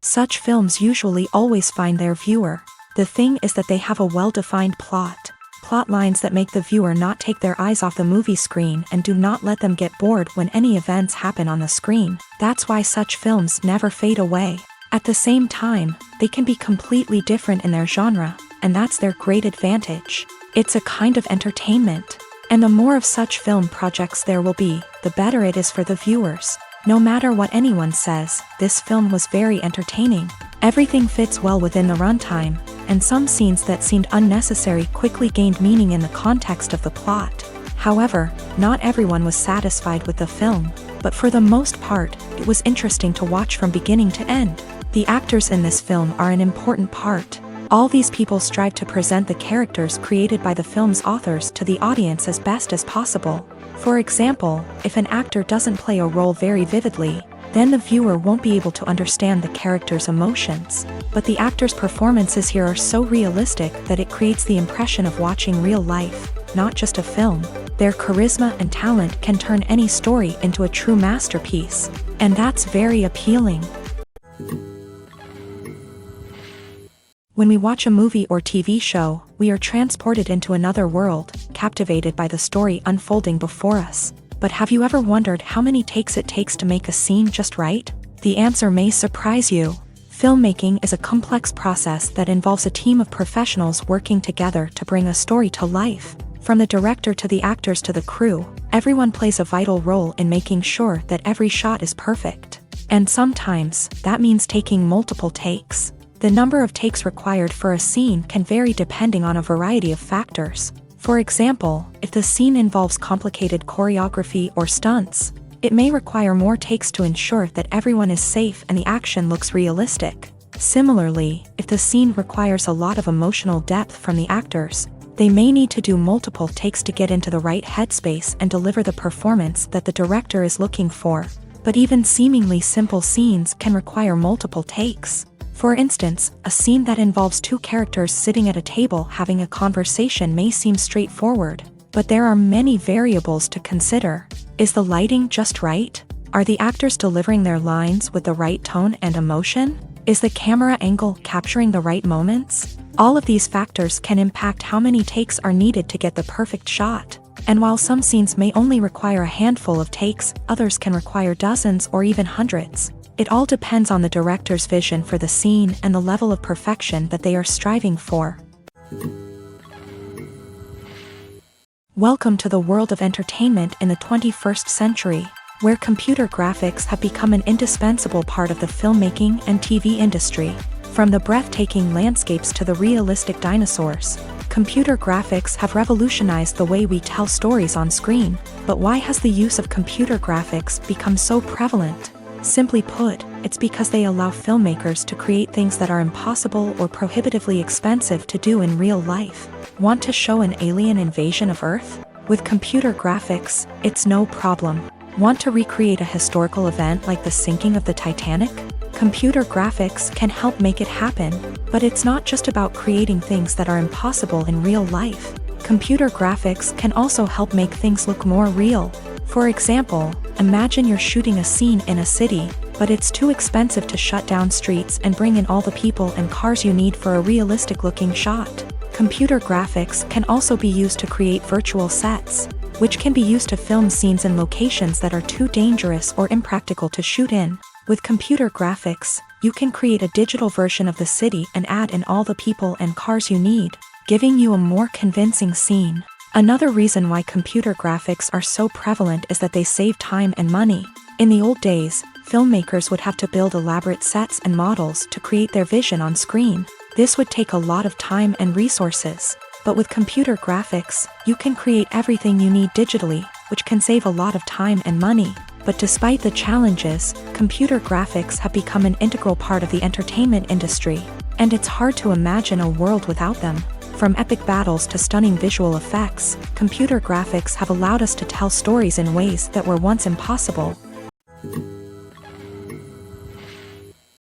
Such films usually always find their viewer. The thing is that they have a well-defined plot lines that make the viewer not take their eyes off the movie screen and do not let them get bored when any events happen on the screen. That's why such films never fade away. At the same time, they can be completely different in their genre, and that's their great advantage. It's a kind of entertainment. And the more of such film projects there will be, the better it is for the viewers. No matter what anyone says, this film was very entertaining. Everything fits well within the runtime, and some scenes that seemed unnecessary quickly gained meaning in the context of the plot. However, not everyone was satisfied with the film, but for the most part, it was interesting to watch from beginning to end. The actors in this film are an important part. All these people strive to present the characters created by the film's authors to the audience as best as possible. For example, if an actor doesn't play a role very vividly, then the viewer won't be able to understand the character's emotions. But the actors' performances here are so realistic that it creates the impression of watching real life, not just a film. Their charisma and talent can turn any story into a true masterpiece, and that's very appealing. When we watch a movie or TV show, we are transported into another world, captivated by the story unfolding before us. But have you ever wondered how many takes it takes to make a scene just right? The answer may surprise you. Filmmaking is a complex process that involves a team of professionals working together to bring a story to life. From the director to the actors to the crew, everyone plays a vital role in making sure that every shot is perfect. And sometimes, that means taking multiple takes. The number of takes required for a scene can vary depending on a variety of factors. For example, if the scene involves complicated choreography or stunts, it may require more takes to ensure that everyone is safe and the action looks realistic. Similarly, if the scene requires a lot of emotional depth from the actors, they may need to do multiple takes to get into the right headspace and deliver the performance that the director is looking for. But even seemingly simple scenes can require multiple takes. For instance, a scene that involves two characters sitting at a table having a conversation may seem straightforward, but there are many variables to consider. Is the lighting just right? Are the actors delivering their lines with the right tone and emotion? Is the camera angle capturing the right moments? All of these factors can impact how many takes are needed to get the perfect shot. And while some scenes may only require a handful of takes, others can require dozens or even hundreds. It all depends on the director's vision for the scene and the level of perfection that they are striving for. Welcome to the world of entertainment in the 21st century, where computer graphics have become an indispensable part of the filmmaking and TV industry. From the breathtaking landscapes to the realistic dinosaurs, computer graphics have revolutionized the way we tell stories on screen. But why has the use of computer graphics become so prevalent? Simply put, it's because they allow filmmakers to create things that are impossible or prohibitively expensive to do in real life. Want to show an alien invasion of Earth? With computer graphics, it's no problem. Want to recreate a historical event like the sinking of the Titanic? Computer graphics can help make it happen. But it's not just about creating things that are impossible in real life. Computer graphics can also help make things look more real. For example, imagine you're shooting a scene in a city, but it's too expensive to shut down streets and bring in all the people and cars you need for a realistic-looking shot. Computer graphics can also be used to create virtual sets, which can be used to film scenes in locations that are too dangerous or impractical to shoot in. With computer graphics, you can create a digital version of the city and add in all the people and cars you need, giving you a more convincing scene. Another reason why computer graphics are so prevalent is that they save time and money. In the old days, filmmakers would have to build elaborate sets and models to create their vision on screen. This would take a lot of time and resources. But with computer graphics, you can create everything you need digitally, which can save a lot of time and money. But despite the challenges, computer graphics have become an integral part of the entertainment industry, and it's hard to imagine a world without them. From epic battles to stunning visual effects, computer graphics have allowed us to tell stories in ways that were once impossible.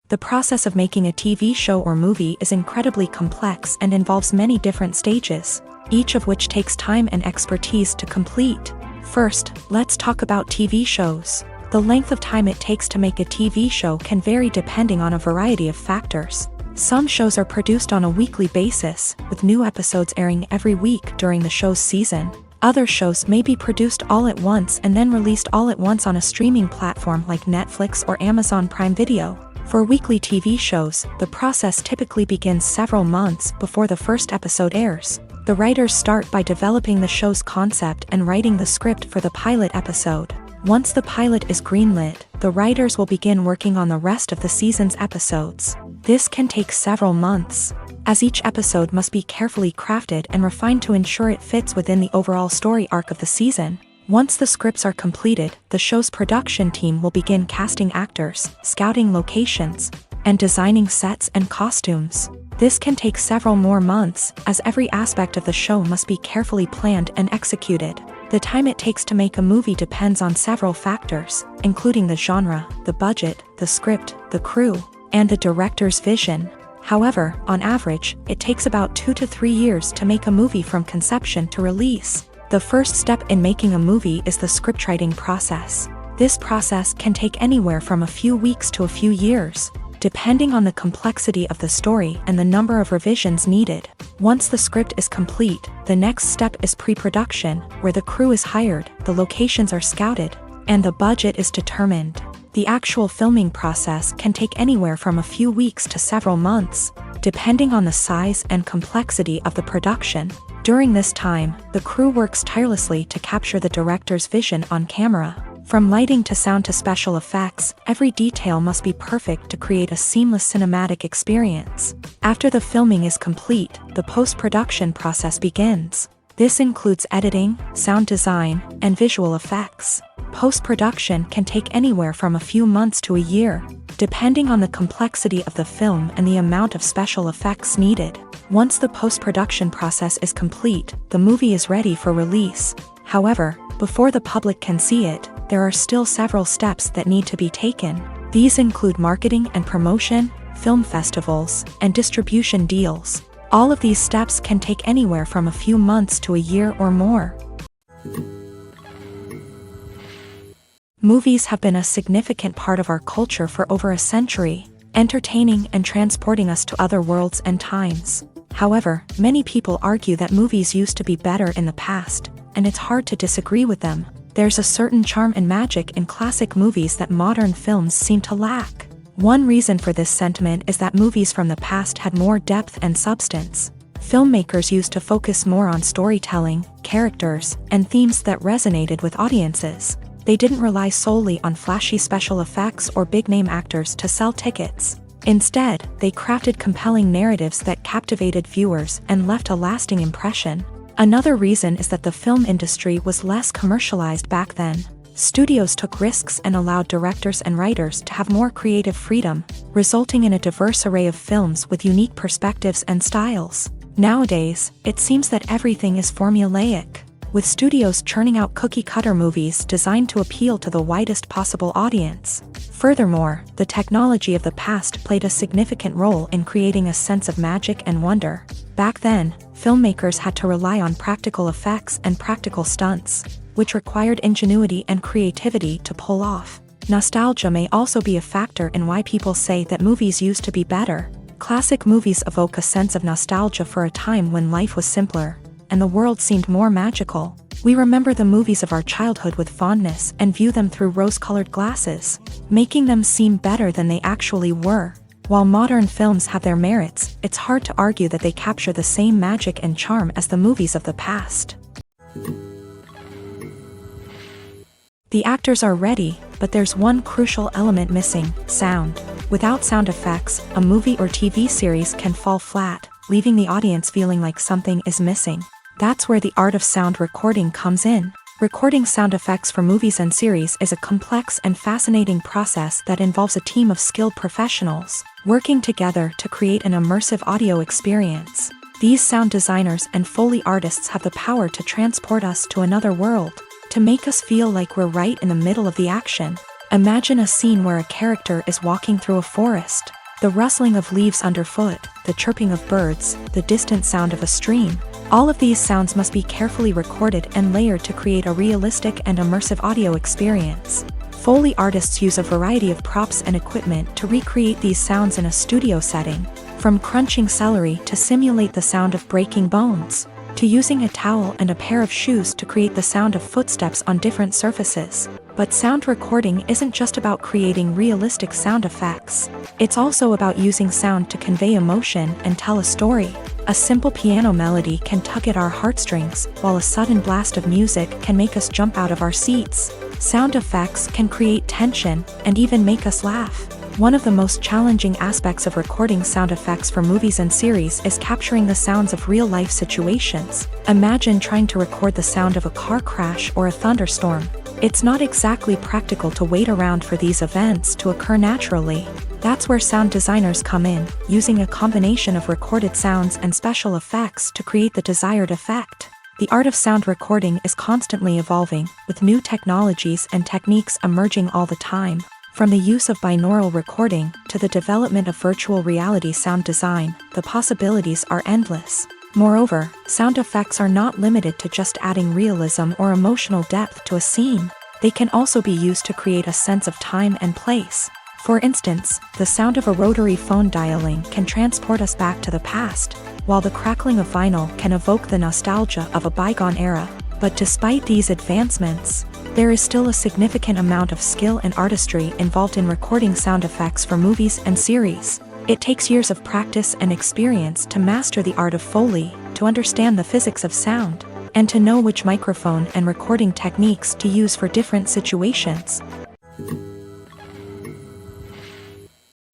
The process of making a TV show or movie is incredibly complex and involves many different stages, each of which takes time and expertise to complete. First, let's talk about TV shows. The length of time it takes to make a TV show can vary depending on a variety of factors. Some shows are produced on a weekly basis, with new episodes airing every week during the show's season. Other shows may be produced all at once and then released all at once on a streaming platform like Netflix or Amazon Prime Video. For weekly TV shows, the process typically begins several months before the first episode airs. The writers start by developing the show's concept and writing the script for the pilot episode. Once the pilot is greenlit, the writers will begin working on the rest of the season's episodes. This can take several months, as each episode must be carefully crafted and refined to ensure it fits within the overall story arc of the season. Once the scripts are completed, the show's production team will begin casting actors, scouting locations, and designing sets and costumes. This can take several more months, as every aspect of the show must be carefully planned and executed. The time it takes to make a movie depends on several factors, including the genre, the budget, the script, the crew, and the director's vision. However, on average, it takes about 2 to 3 years to make a movie from conception to release. The first step in making a movie is the scriptwriting process. This process can take anywhere from a few weeks to a few years, depending on the complexity of the story and the number of revisions needed. Once the script is complete, the next step is pre-production, where the crew is hired, the locations are scouted, and the budget is determined. The actual filming process can take anywhere from a few weeks to several months, depending on the size and complexity of the production. During this time, the crew works tirelessly to capture the director's vision on camera. From lighting to sound to special effects, every detail must be perfect to create a seamless cinematic experience. After the filming is complete, the post-production process begins. This includes editing, sound design, and visual effects. Post-production can take anywhere from a few months to a year, depending on the complexity of the film and the amount of special effects needed. Once the post-production process is complete, the movie is ready for release. However, before the public can see it, there are still several steps that need to be taken. These include marketing and promotion, film festivals, and distribution deals. All of these steps can take anywhere from a few months to a year or more. Movies have been a significant part of our culture for over a century, entertaining and transporting us to other worlds and times. However, many people argue that movies used to be better in the past, and it's hard to disagree with them. There's a certain charm and magic in classic movies that modern films seem to lack. One reason for this sentiment is that movies from the past had more depth and substance. Filmmakers used to focus more on storytelling, characters, and themes that resonated with audiences. They didn't rely solely on flashy special effects or big-name actors to sell tickets. Instead, they crafted compelling narratives that captivated viewers and left a lasting impression. Another reason is that the film industry was less commercialized back then. Studios took risks and allowed directors and writers to have more creative freedom, resulting in a diverse array of films with unique perspectives and styles. Nowadays, it seems that everything is formulaic, with studios churning out cookie-cutter movies designed to appeal to the widest possible audience. Furthermore, the technology of the past played a significant role in creating a sense of magic and wonder. Back then, filmmakers had to rely on practical effects and practical stunts, which required ingenuity and creativity to pull off. Nostalgia may also be a factor in why people say that movies used to be better. Classic movies evoke a sense of nostalgia for a time when life was simpler, and the world seemed more magical. We remember the movies of our childhood with fondness and view them through rose-colored glasses, making them seem better than they actually were. While modern films have their merits, it's hard to argue that they capture the same magic and charm as the movies of the past. The actors are ready, but there's one crucial element missing: sound. Without sound effects, a movie or TV series can fall flat, leaving the audience feeling like something is missing. That's where the art of sound recording comes in. Recording sound effects for movies and series is a complex and fascinating process that involves a team of skilled professionals working together to create an immersive audio experience. These sound designers and Foley artists have the power to transport us to another world, to make us feel like we're right in the middle of the action. Imagine a scene where a character is walking through a forest. The rustling of leaves underfoot, the chirping of birds, the distant sound of a stream. All of these sounds must be carefully recorded and layered to create a realistic and immersive audio experience. Foley artists use a variety of props and equipment to recreate these sounds in a studio setting, from crunching celery to simulate the sound of breaking bones, to using a towel and a pair of shoes to create the sound of footsteps on different surfaces. But sound recording isn't just about creating realistic sound effects. It's also about using sound to convey emotion and tell a story. A simple piano melody can tug at our heartstrings, while a sudden blast of music can make us jump out of our seats. Sound effects can create tension and even make us laugh. One of the most challenging aspects of recording sound effects for movies and series is capturing the sounds of real-life situations. Imagine trying to record the sound of a car crash or a thunderstorm. It's not exactly practical to wait around for these events to occur naturally. That's where sound designers come in, using a combination of recorded sounds and special effects to create the desired effect. The art of sound recording is constantly evolving, with new technologies and techniques emerging all the time. From the use of binaural recording to the development of virtual reality sound design, the possibilities are endless. Moreover, sound effects are not limited to just adding realism or emotional depth to a scene. They can also be used to create a sense of time and place. For instance, the sound of a rotary phone dialing can transport us back to the past, while the crackling of vinyl can evoke the nostalgia of a bygone era. But despite these advancements, there is still a significant amount of skill and artistry involved in recording sound effects for movies and series. It takes years of practice and experience to master the art of Foley, to understand the physics of sound, and to know which microphone and recording techniques to use for different situations.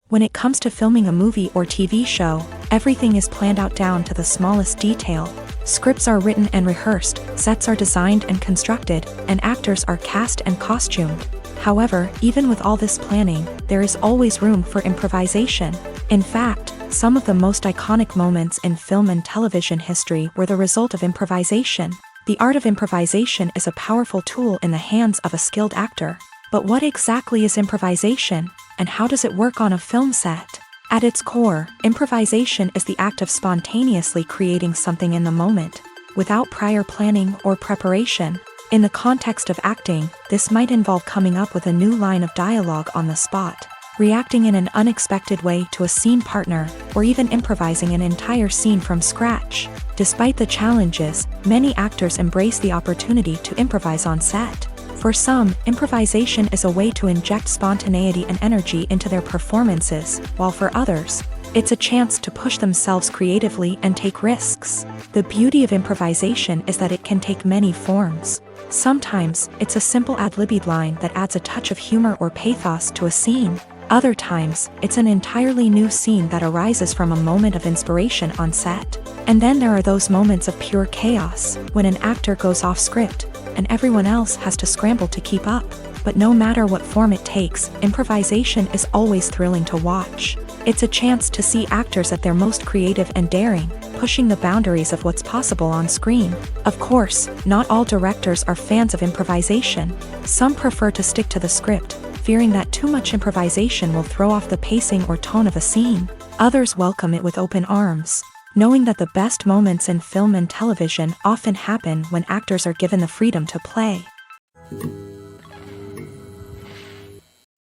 When it comes to filming a movie or TV show, everything is planned out down to the smallest detail. Scripts are written and rehearsed, sets are designed and constructed, and actors are cast and costumed. However, even with all this planning, there is always room for improvisation. In fact, some of the most iconic moments in film and television history were the result of improvisation. The art of improvisation is a powerful tool in the hands of a skilled actor. But what exactly is improvisation, and how does it work on a film set? At its core, improvisation is the act of spontaneously creating something in the moment, without prior planning or preparation. In the context of acting, this might involve coming up with a new line of dialogue on the spot, reacting in an unexpected way to a scene partner, or even improvising an entire scene from scratch. Despite the challenges, many actors embrace the opportunity to improvise on set. For some, improvisation is a way to inject spontaneity and energy into their performances, while for others, it's a chance to push themselves creatively and take risks. The beauty of improvisation is that it can take many forms. Sometimes, it's a simple ad-libbed line that adds a touch of humor or pathos to a scene. Other times, it's an entirely new scene that arises from a moment of inspiration on set. And then there are those moments of pure chaos, when an actor goes off script, and everyone else has to scramble to keep up. But no matter what form it takes, improvisation is always thrilling to watch. It's a chance to see actors at their most creative and daring, pushing the boundaries of what's possible on screen. Of course, not all directors are fans of improvisation. Some prefer to stick to the script, fearing that too much improvisation will throw off the pacing or tone of a scene. Others welcome it with open arms, knowing that the best moments in film and television often happen when actors are given the freedom to play.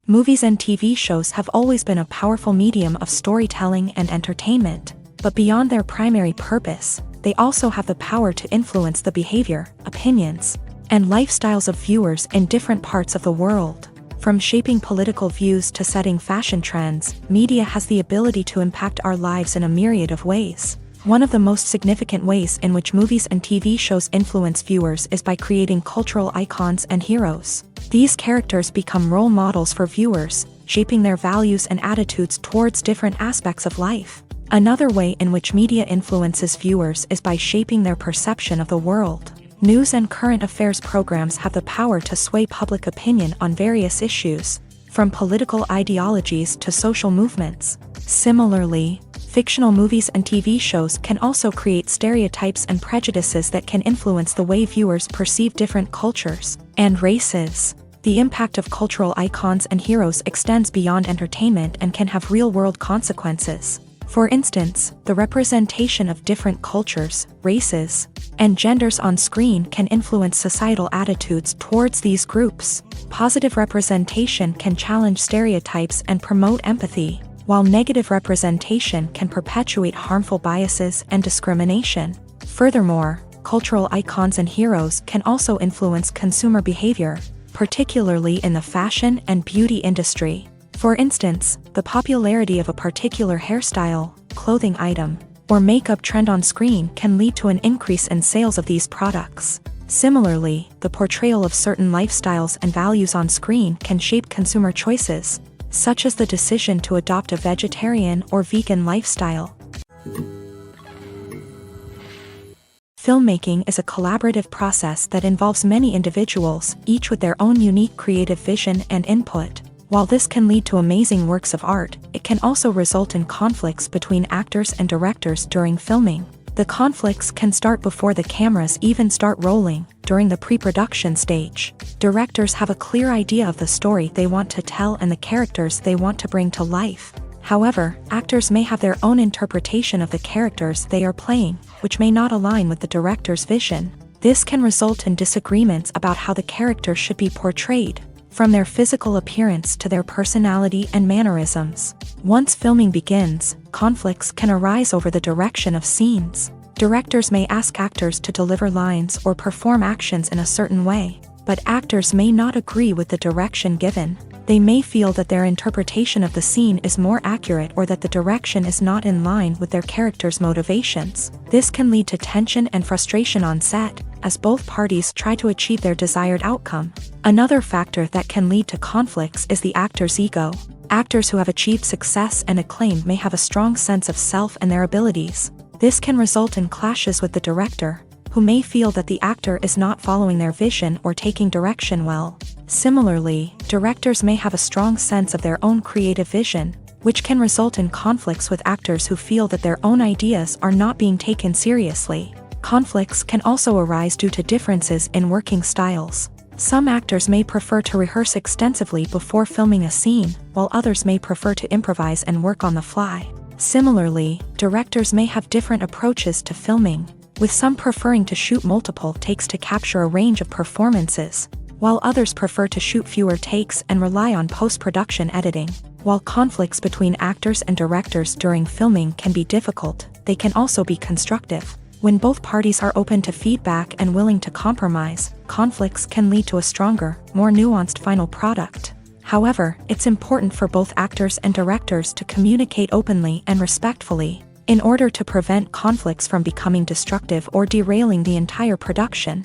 Movies and TV shows have always been a powerful medium of storytelling and entertainment, but beyond their primary purpose, they also have the power to influence the behavior, opinions, and lifestyles of viewers in different parts of the world. From shaping political views to setting fashion trends, media has the ability to impact our lives in a myriad of ways. One of the most significant ways in which movies and TV shows influence viewers is by creating cultural icons and heroes. These characters become role models for viewers, shaping their values and attitudes towards different aspects of life. Another way in which media influences viewers is by shaping their perception of the world. News and current affairs programs have the power to sway public opinion on various issues, from political ideologies to social movements. Similarly, fictional movies and TV shows can also create stereotypes and prejudices that can influence the way viewers perceive different cultures and races. The impact of cultural icons and heroes extends beyond entertainment and can have real-world consequences. For instance, the representation of different cultures, races, and genders on screen can influence societal attitudes towards these groups. Positive representation can challenge stereotypes and promote empathy, while negative representation can perpetuate harmful biases and discrimination. Furthermore, cultural icons and heroes can also influence consumer behavior, particularly in the fashion and beauty industry. For instance, the popularity of a particular hairstyle, clothing item, or makeup trend on screen can lead to an increase in sales of these products. Similarly, the portrayal of certain lifestyles and values on screen can shape consumer choices, such as the decision to adopt a vegetarian or vegan lifestyle. Filmmaking is a collaborative process that involves many individuals, each with their own unique creative vision and input. While this can lead to amazing works of art, it can also result in conflicts between actors and directors during filming. The conflicts can start before the cameras even start rolling, during the pre-production stage. Directors have a clear idea of the story they want to tell and the characters they want to bring to life. However, actors may have their own interpretation of the characters they are playing, which may not align with the director's vision. This can result in disagreements about how the character should be portrayed, from their physical appearance to their personality and mannerisms. Once filming begins, conflicts can arise over the direction of scenes. Directors may ask actors to deliver lines or perform actions in a certain way, but actors may not agree with the direction given. They may feel that their interpretation of the scene is more accurate or that the direction is not in line with their character's motivations. This can lead to tension and frustration on set, as both parties try to achieve their desired outcome. Another factor that can lead to conflicts is the actor's ego. Actors who have achieved success and acclaim may have a strong sense of self and their abilities. This can result in clashes with the director, who may feel that the actor is not following their vision or taking direction well. Similarly, directors may have a strong sense of their own creative vision, which can result in conflicts with actors who feel that their own ideas are not being taken seriously. Conflicts can also arise due to differences in working styles. Some actors may prefer to rehearse extensively before filming a scene, while others may prefer to improvise and work on the fly. Similarly, directors may have different approaches to filming, with some preferring to shoot multiple takes to capture a range of performances, while others prefer to shoot fewer takes and rely on post-production editing. While conflicts between actors and directors during filming can be difficult, they can also be constructive. When both parties are open to feedback and willing to compromise, conflicts can lead to a stronger, more nuanced final product. However, it's important for both actors and directors to communicate openly and respectfully, in order to prevent conflicts from becoming destructive or derailing the entire production.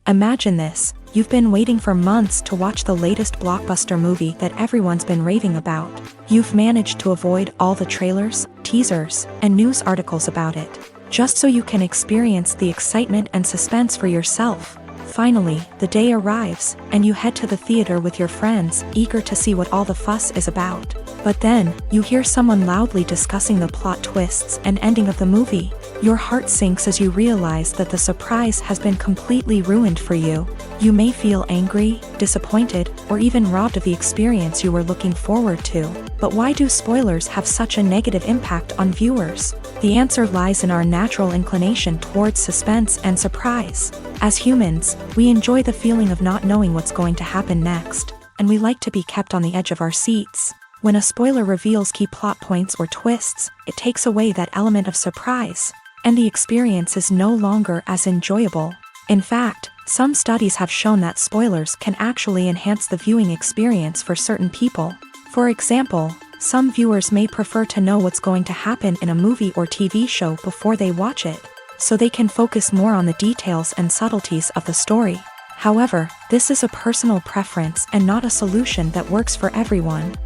Imagine this: you've been waiting for months to watch the latest blockbuster movie that everyone's been raving about. You've managed to avoid all the trailers, teasers, and news articles about it, just so you can experience the excitement and suspense for yourself. Finally, the day arrives, and you head to the theater with your friends, eager to see what all the fuss is about. But then, you hear someone loudly discussing the plot twists and ending of the movie. Your heart sinks as you realize that the surprise has been completely ruined for you. You may feel angry, disappointed, or even robbed of the experience you were looking forward to. But why do spoilers have such a negative impact on viewers? The answer lies in our natural inclination towards suspense and surprise. As humans, we enjoy the feeling of not knowing what's going to happen next, and we like to be kept on the edge of our seats. When a spoiler reveals key plot points or twists, it takes away that element of surprise, and the experience is no longer as enjoyable. In fact, some studies have shown that spoilers can actually enhance the viewing experience for certain people. For example, some viewers may prefer to know what's going to happen in a movie or TV show before they watch it, so they can focus more on the details and subtleties of the story. However, this is a personal preference and not a solution that works for everyone.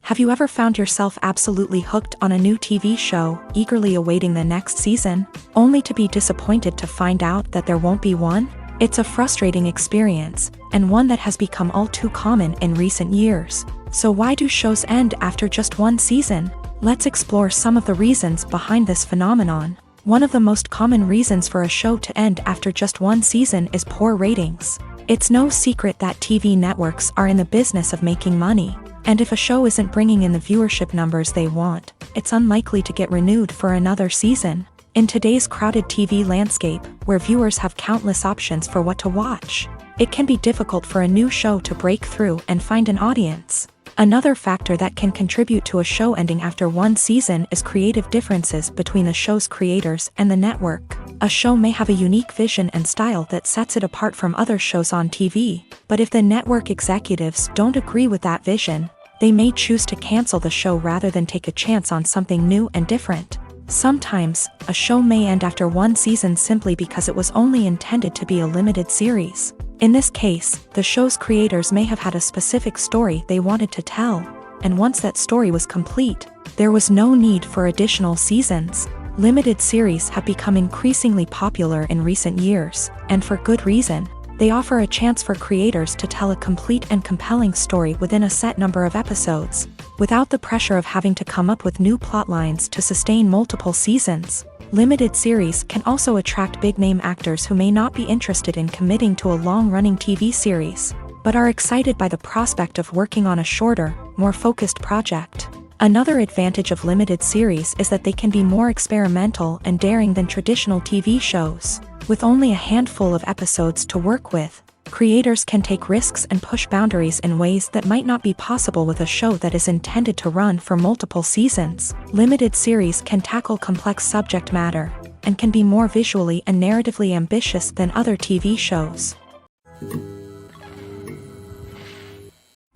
Have you ever found yourself absolutely hooked on a new TV show, eagerly awaiting the next season, only to be disappointed to find out that there won't be one? It's a frustrating experience, and one that has become all too common in recent years. So why do shows end after just one season? Let's explore some of the reasons behind this phenomenon. One of the most common reasons for a show to end after just one season is poor ratings. It's no secret that TV networks are in the business of making money, and if a show isn't bringing in the viewership numbers they want, it's unlikely to get renewed for another season. In today's crowded TV landscape, where viewers have countless options for what to watch, it can be difficult for a new show to break through and find an audience. Another factor that can contribute to a show ending after one season is creative differences between the show's creators and the network. A show may have a unique vision and style that sets it apart from other shows on TV, but if the network executives don't agree with that vision, they may choose to cancel the show rather than take a chance on something new and different. Sometimes, a show may end after one season simply because it was only intended to be a limited series. In this case, the show's creators may have had a specific story they wanted to tell, and once that story was complete, there was no need for additional seasons. Limited series have become increasingly popular in recent years, and for good reason. They offer a chance for creators to tell a complete and compelling story within a set number of episodes, without the pressure of having to come up with new plot lines to sustain multiple seasons. Limited series can also attract big-name actors who may not be interested in committing to a long-running TV series, but are excited by the prospect of working on a shorter, more focused project. Another advantage of limited series is that they can be more experimental and daring than traditional TV shows. With only a handful of episodes to work with, creators can take risks and push boundaries in ways that might not be possible with a show that is intended to run for multiple seasons. Limited series can tackle complex subject matter, and can be more visually and narratively ambitious than other TV shows.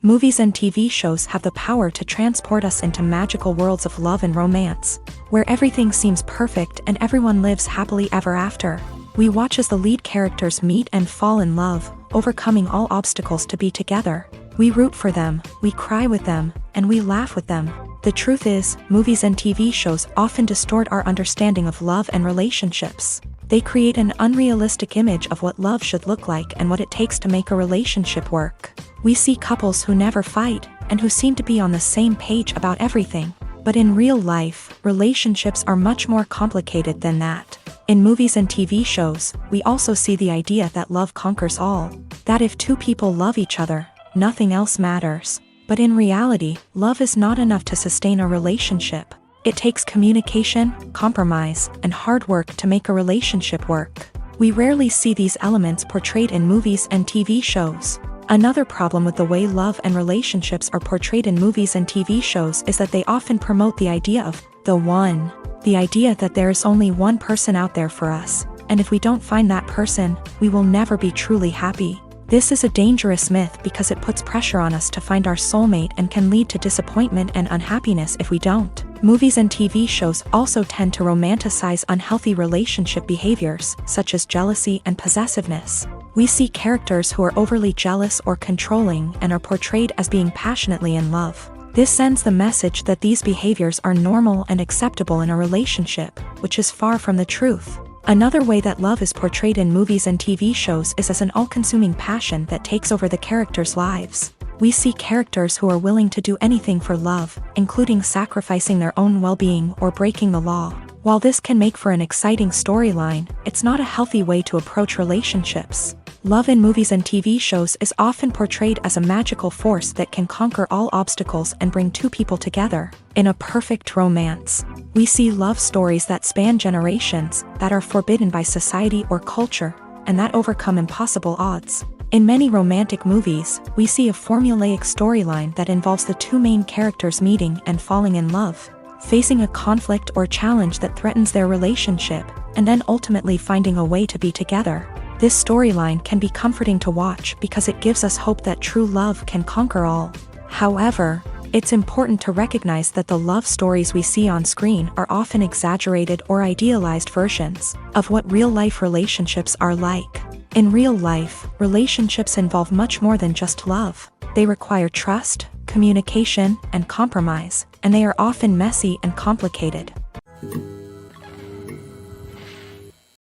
Movies and TV shows have the power to transport us into magical worlds of love and romance, where everything seems perfect and everyone lives happily ever after. We watch as the lead characters meet and fall in love, overcoming all obstacles to be together. We root for them, we cry with them, and we laugh with them. The truth is, movies and TV shows often distort our understanding of love and relationships. They create an unrealistic image of what love should look like and what it takes to make a relationship work. We see couples who never fight, and who seem to be on the same page about everything. But in real life, relationships are much more complicated than that. In movies and TV shows, we also see the idea that love conquers all. That if two people love each other, nothing else matters. But in reality, love is not enough to sustain a relationship. It takes communication, compromise, and hard work to make a relationship work. We rarely see these elements portrayed in movies and TV shows. Another problem with the way love and relationships are portrayed in movies and TV shows is that they often promote the idea of the one. The idea that there is only one person out there for us, and if we don't find that person, we will never be truly happy. This is a dangerous myth because it puts pressure on us to find our soulmate and can lead to disappointment and unhappiness if we don't. Movies and TV shows also tend to romanticize unhealthy relationship behaviors, such as jealousy and possessiveness. We see characters who are overly jealous or controlling and are portrayed as being passionately in love. This sends the message that these behaviors are normal and acceptable in a relationship, which is far from the truth. Another way that love is portrayed in movies and TV shows is as an all-consuming passion that takes over the characters' lives. We see characters who are willing to do anything for love, including sacrificing their own well-being or breaking the law. While this can make for an exciting storyline, it's not a healthy way to approach relationships. Love in movies and TV shows is often portrayed as a magical force that can conquer all obstacles and bring two people together. In a perfect romance, we see love stories that span generations, that are forbidden by society or culture, and that overcome impossible odds. In many romantic movies, we see a formulaic storyline that involves the two main characters meeting and falling in love, facing a conflict or challenge that threatens their relationship, and then ultimately finding a way to be together. This storyline can be comforting to watch because it gives us hope that true love can conquer all. However, it's important to recognize that the love stories we see on screen are often exaggerated or idealized versions of what real-life relationships are like. In real life, relationships involve much more than just love. They require trust, communication, and compromise, and they are often messy and complicated.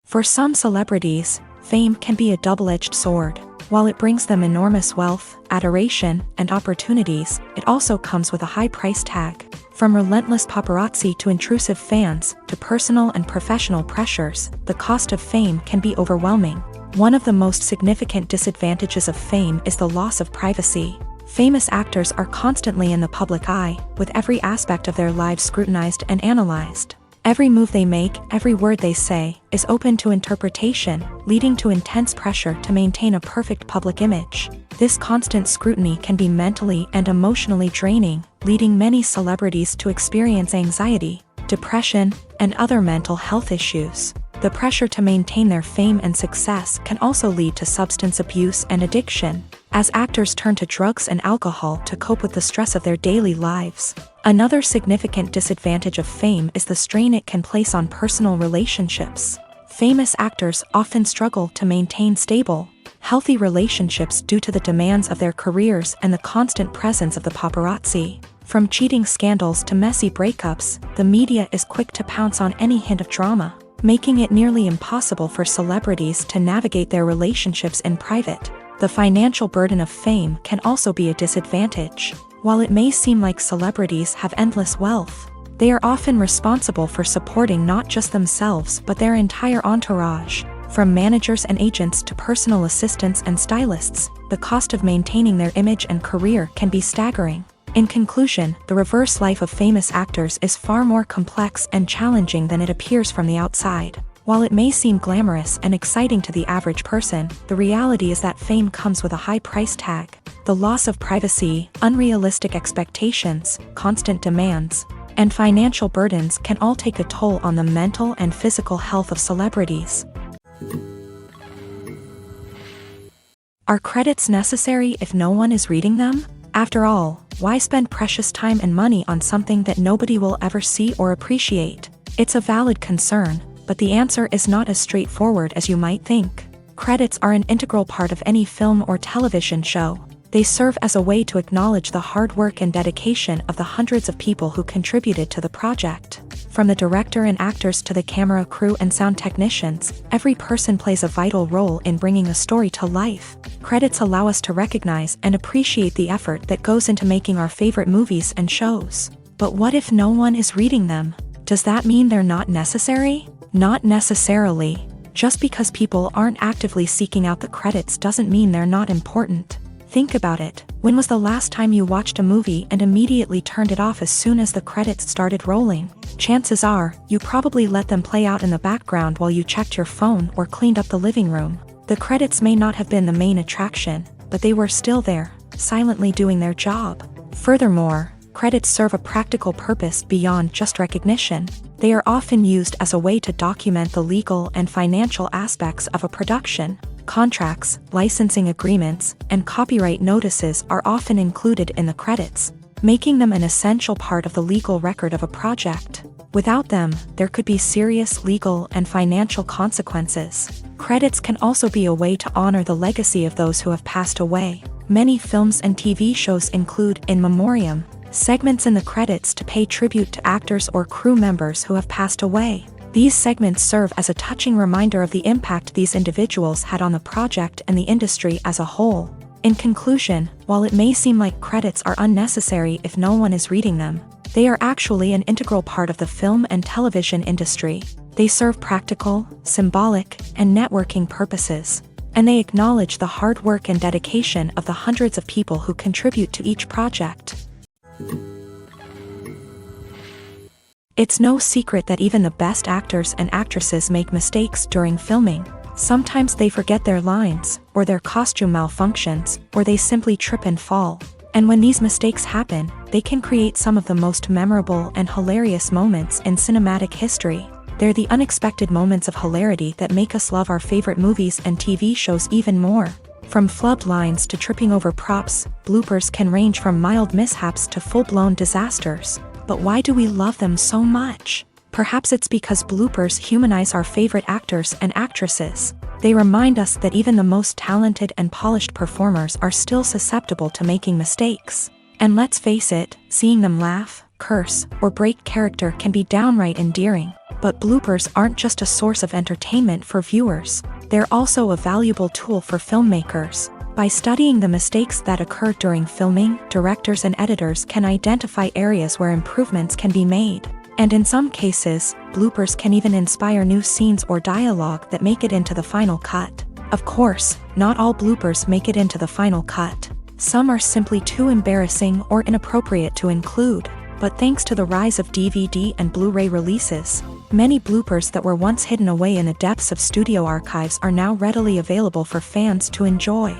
For some celebrities, fame can be a double-edged sword. While it brings them enormous wealth, adoration, and opportunities, it also comes with a high price tag. From relentless paparazzi to intrusive fans, to personal and professional pressures, the cost of fame can be overwhelming. One of the most significant disadvantages of fame is the loss of privacy. Famous actors are constantly in the public eye, with every aspect of their lives scrutinized and analyzed. Every move they make, every word they say, is open to interpretation, leading to intense pressure to maintain a perfect public image. This constant scrutiny can be mentally and emotionally draining, leading many celebrities to experience anxiety, depression, and other mental health issues. The pressure to maintain their fame and success can also lead to substance abuse and addiction, as actors turn to drugs and alcohol to cope with the stress of their daily lives. Another significant disadvantage of fame is the strain it can place on personal relationships. Famous actors often struggle to maintain stable, healthy relationships due to the demands of their careers and the constant presence of the paparazzi. From cheating scandals to messy breakups, the media is quick to pounce on any hint of drama, making it nearly impossible for celebrities to navigate their relationships in private. The financial burden of fame can also be a disadvantage. While it may seem like celebrities have endless wealth, they are often responsible for supporting not just themselves but their entire entourage. From managers and agents to personal assistants and stylists, the cost of maintaining their image and career can be staggering. In conclusion, the reverse life of famous actors is far more complex and challenging than it appears from the outside. While it may seem glamorous and exciting to the average person, the reality is that fame comes with a high price tag. The loss of privacy, unrealistic expectations, constant demands, and financial burdens can all take a toll on the mental and physical health of celebrities. Are credits necessary if no one is reading them? After all, why spend precious time and money on something that nobody will ever see or appreciate? It's a valid concern, but the answer is not as straightforward as you might think. Credits are an integral part of any film or television show. They serve as a way to acknowledge the hard work and dedication of the hundreds of people who contributed to the project. From the director and actors to the camera crew and sound technicians, every person plays a vital role in bringing a story to life. Credits allow us to recognize and appreciate the effort that goes into making our favorite movies and shows. But what if no one is reading them? Does that mean they're not necessary? Not necessarily. Just because people aren't actively seeking out the credits doesn't mean they're not important. Think about it. When was the last time you watched a movie and immediately turned it off as soon as the credits started rolling? Chances are, you probably let them play out in the background while you checked your phone or cleaned up the living room. The credits may not have been the main attraction, but they were still there, silently doing their job. Furthermore, credits serve a practical purpose beyond just recognition. They are often used as a way to document the legal and financial aspects of a production. Contracts, licensing agreements, and copyright notices are often included in the credits, making them an essential part of the legal record of a project. Without them, there could be serious legal and financial consequences. Credits can also be a way to honor the legacy of those who have passed away. Many films and TV shows include in memoriam segments in the credits to pay tribute to actors or crew members who have passed away. These segments serve as a touching reminder of the impact these individuals had on the project and the industry as a whole. In conclusion, while it may seem like credits are unnecessary if no one is reading them, they are actually an integral part of the film and television industry. They serve practical, symbolic, and networking purposes, and they acknowledge the hard work and dedication of the hundreds of people who contribute to each project. It's no secret that even the best actors and actresses make mistakes during filming. Sometimes they forget their lines, or their costume malfunctions, or they simply trip and fall. And when these mistakes happen, they can create some of the most memorable and hilarious moments in cinematic history. They're the unexpected moments of hilarity that make us love our favorite movies and TV shows even more. From flubbed lines to tripping over props, bloopers can range from mild mishaps to full-blown disasters. But why do we love them so much? Perhaps it's because bloopers humanize our favorite actors and actresses. They remind us that even the most talented and polished performers are still susceptible to making mistakes. And let's face it, seeing them laugh, curse, or break character can be downright endearing. But bloopers aren't just a source of entertainment for viewers. They're also a valuable tool for filmmakers. By studying the mistakes that occur during filming, directors and editors can identify areas where improvements can be made. And in some cases, bloopers can even inspire new scenes or dialogue that make it into the final cut. Of course, not all bloopers make it into the final cut. Some are simply too embarrassing or inappropriate to include, but thanks to the rise of DVD and Blu-ray releases, many bloopers that were once hidden away in the depths of studio archives are now readily available for fans to enjoy.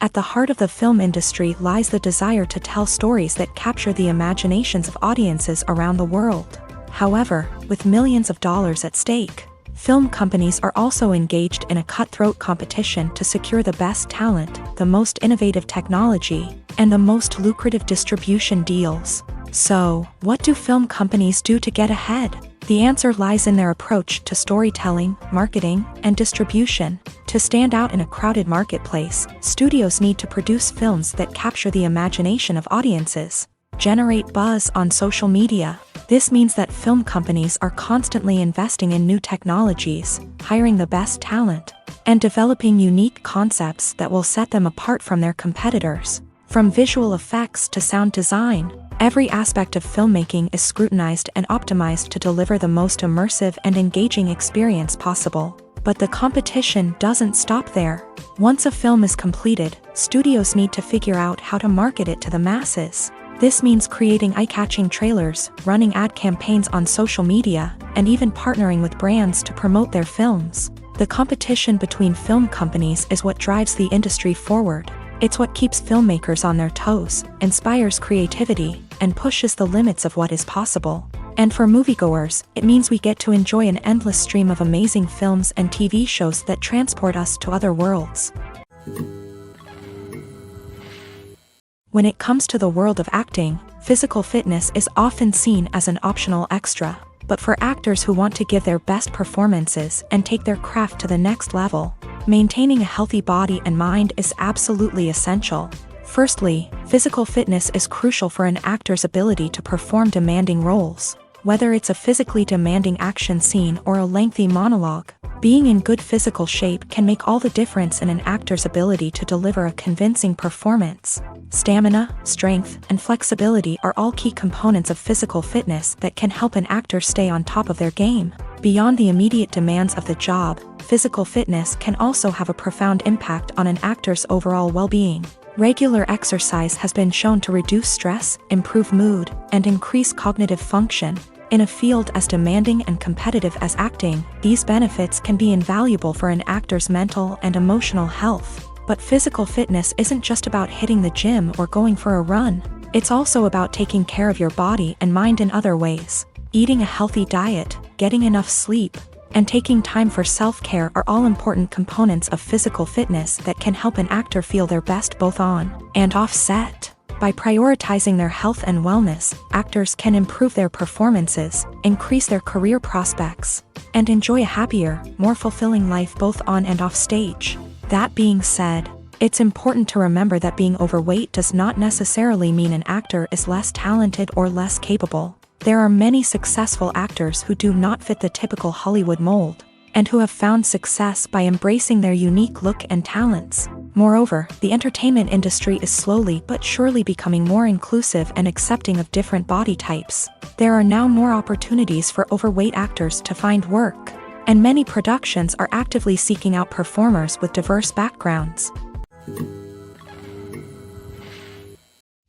At the heart of the film industry lies the desire to tell stories that capture the imaginations of audiences around the world. However, with millions of dollars at stake, film companies are also engaged in a cutthroat competition to secure the best talent, the most innovative technology, and the most lucrative distribution deals. So, what do film companies do to get ahead? The answer lies in their approach to storytelling, marketing, and distribution. To stand out in a crowded marketplace, studios need to produce films that capture the imagination of audiences, generate buzz on social media. This means that film companies are constantly investing in new technologies, hiring the best talent, and developing unique concepts that will set them apart from their competitors. From visual effects to sound design, every aspect of filmmaking is scrutinized and optimized to deliver the most immersive and engaging experience possible. But the competition doesn't stop there. Once a film is completed, studios need to figure out how to market it to the masses. This means creating eye-catching trailers, running ad campaigns on social media, and even partnering with brands to promote their films. The competition between film companies is what drives the industry forward. It's what keeps filmmakers on their toes, inspires creativity, and pushes the limits of what is possible. And for moviegoers, it means we get to enjoy an endless stream of amazing films and TV shows that transport us to other worlds. When it comes to the world of acting, physical fitness is often seen as an optional extra. But for actors who want to give their best performances and take their craft to the next level, maintaining a healthy body and mind is absolutely essential. Firstly, physical fitness is crucial for an actor's ability to perform demanding roles. Whether it's a physically demanding action scene or a lengthy monologue, being in good physical shape can make all the difference in an actor's ability to deliver a convincing performance. Stamina, strength, and flexibility are all key components of physical fitness that can help an actor stay on top of their game. Beyond the immediate demands of the job, physical fitness can also have a profound impact on an actor's overall well-being. Regular exercise has been shown to reduce stress, improve mood, and increase cognitive function. In a field as demanding and competitive as acting, these benefits can be invaluable for an actor's mental and emotional health. But physical fitness isn't just about hitting the gym or going for a run. It's also about taking care of your body and mind in other ways. Eating a healthy diet, getting enough sleep, and taking time for self-care are all important components of physical fitness that can help an actor feel their best both on and off set. By prioritizing their health and wellness, actors can improve their performances, increase their career prospects, and enjoy a happier, more fulfilling life both on and off stage. That being said, it's important to remember that being overweight does not necessarily mean an actor is less talented or less capable. There are many successful actors who do not fit the typical Hollywood mold, and who have found success by embracing their unique look and talents. Moreover, the entertainment industry is slowly but surely becoming more inclusive and accepting of different body types. There are now more opportunities for overweight actors to find work, and many productions are actively seeking out performers with diverse backgrounds.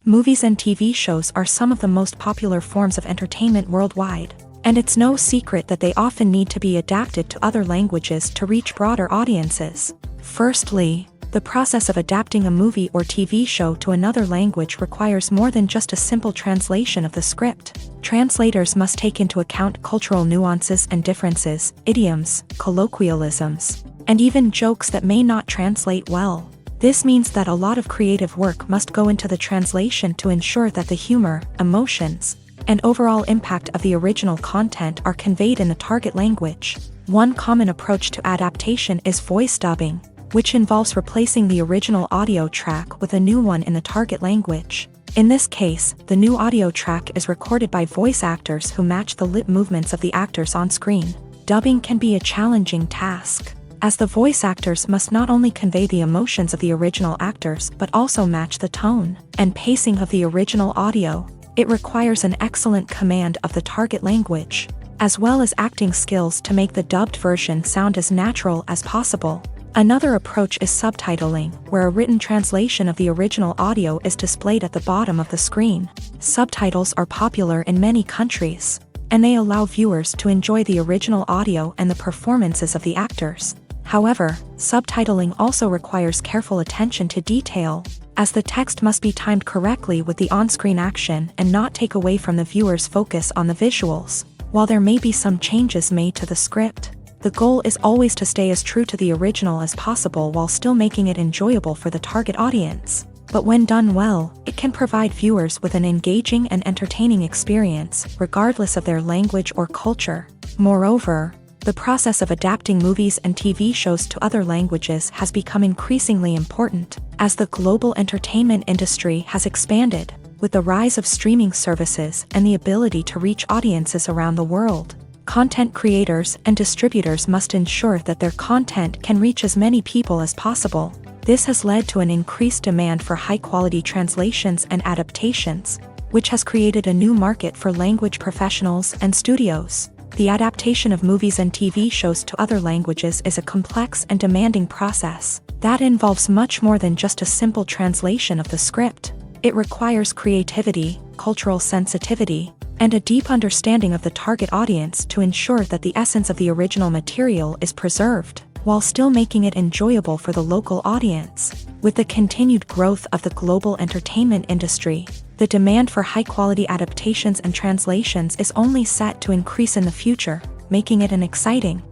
Movies and TV shows are some of the most popular forms of entertainment worldwide, and it's no secret that they often need to be adapted to other languages to reach broader audiences. Firstly, the process of adapting a movie or TV show to another language requires more than just a simple translation of the script. Translators must take into account cultural nuances and differences, idioms, colloquialisms, and even jokes that may not translate well. This means that a lot of creative work must go into the translation to ensure that the humor, emotions, and overall impact of the original content are conveyed in the target language. One common approach to adaptation is voice dubbing, which involves replacing the original audio track with a new one in the target language. In this case, the new audio track is recorded by voice actors who match the lip movements of the actors on screen. Dubbing can be a challenging task, as the voice actors must not only convey the emotions of the original actors but also match the tone and pacing of the original audio. It requires an excellent command of the target language. as well as acting skills to make the dubbed version sound as natural as possible. Another approach is subtitling, where a written translation of the original audio is displayed at the bottom of the screen. Subtitles are popular in many countries, and they allow viewers to enjoy the original audio and the performances of the actors. However, subtitling also requires careful attention to detail, as the text must be timed correctly with the on-screen action and not take away from the viewer's focus on the visuals. While there may be some changes made to the script, the goal is always to stay as true to the original as possible while still making it enjoyable for the target audience. But when done well, it can provide viewers with an engaging and entertaining experience, regardless of their language or culture. Moreover, the process of adapting movies and TV shows to other languages has become increasingly important, as the global entertainment industry has expanded, with the rise of streaming services and the ability to reach audiences around the world. Content creators and distributors must ensure that their content can reach as many people as possible. This has led to an increased demand for high-quality translations and adaptations, which has created a new market for language professionals and studios. The adaptation of movies and TV shows to other languages is a complex and demanding process that involves much more than just a simple translation of the script. It requires creativity, cultural sensitivity, and a deep understanding of the target audience to ensure that the essence of the original material is preserved, while still making it enjoyable for the local audience. With the continued growth of the global entertainment industry, the demand for high-quality adaptations and translations is only set to increase in the future, making it an exciting.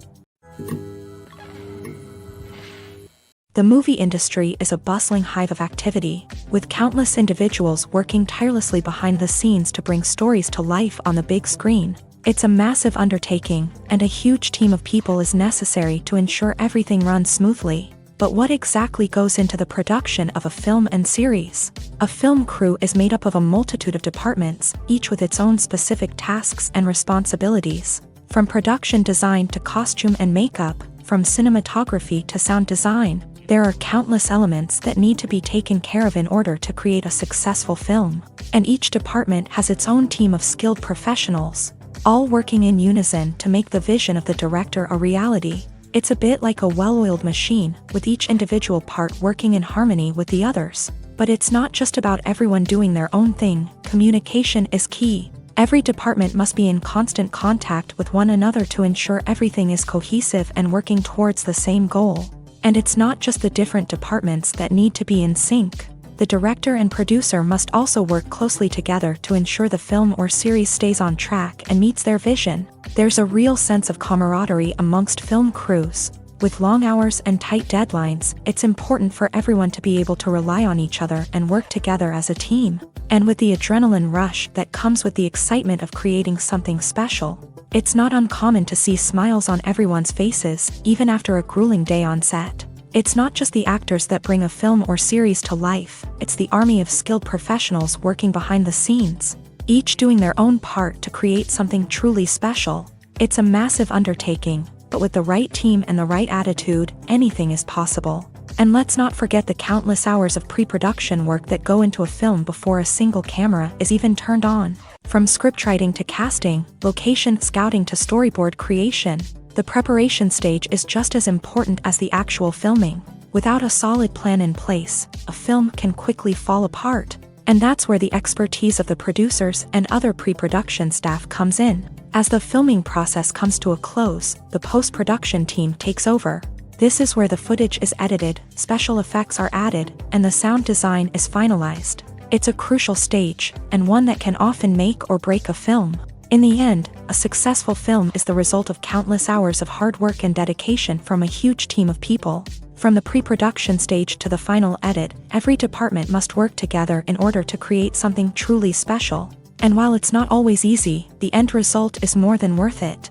The movie industry is a bustling hive of activity, with countless individuals working tirelessly behind the scenes to bring stories to life on the big screen. It's a massive undertaking, and a huge team of people is necessary to ensure everything runs smoothly. But what exactly goes into the production of a film and series? A film crew is made up of a multitude of departments, each with its own specific tasks and responsibilities. From production design to costume and makeup, from cinematography to sound design, there are countless elements that need to be taken care of in order to create a successful film. And each department has its own team of skilled professionals, all working in unison to make the vision of the director a reality. It's a bit like a well-oiled machine, with each individual part working in harmony with the others. But it's not just about everyone doing their own thing. Communication is key. Every department must be in constant contact with one another to ensure everything is cohesive and working towards the same goal. And it's not just the different departments that need to be in sync. The director and producer must also work closely together to ensure the film or series stays on track and meets their vision. There's a real sense of camaraderie amongst film crews. With long hours and tight deadlines, it's important for everyone to be able to rely on each other and work together as a team. And with the adrenaline rush that comes with the excitement of creating something special, it's not uncommon to see smiles on everyone's faces, even after a grueling day on set. It's not just the actors that bring a film or series to life, it's the army of skilled professionals working behind the scenes, each doing their own part to create something truly special. It's a massive undertaking, but with the right team and the right attitude, anything is possible. And let's not forget the countless hours of pre-production work that go into a film before a single camera is even turned on. From scriptwriting to casting, location scouting to storyboard creation, the preparation stage is just as important as the actual filming. Without a solid plan in place, a film can quickly fall apart. And that's where the expertise of the producers and other pre-production staff comes in. As the filming process comes to a close, the post-production team takes over. This is where the footage is edited, special effects are added, and the sound design is finalized. It's a crucial stage, and one that can often make or break a film. In the end, a successful film is the result of countless hours of hard work and dedication from a huge team of people. From the pre-production stage to the final edit, every department must work together in order to create something truly special. And while it's not always easy, the end result is more than worth it.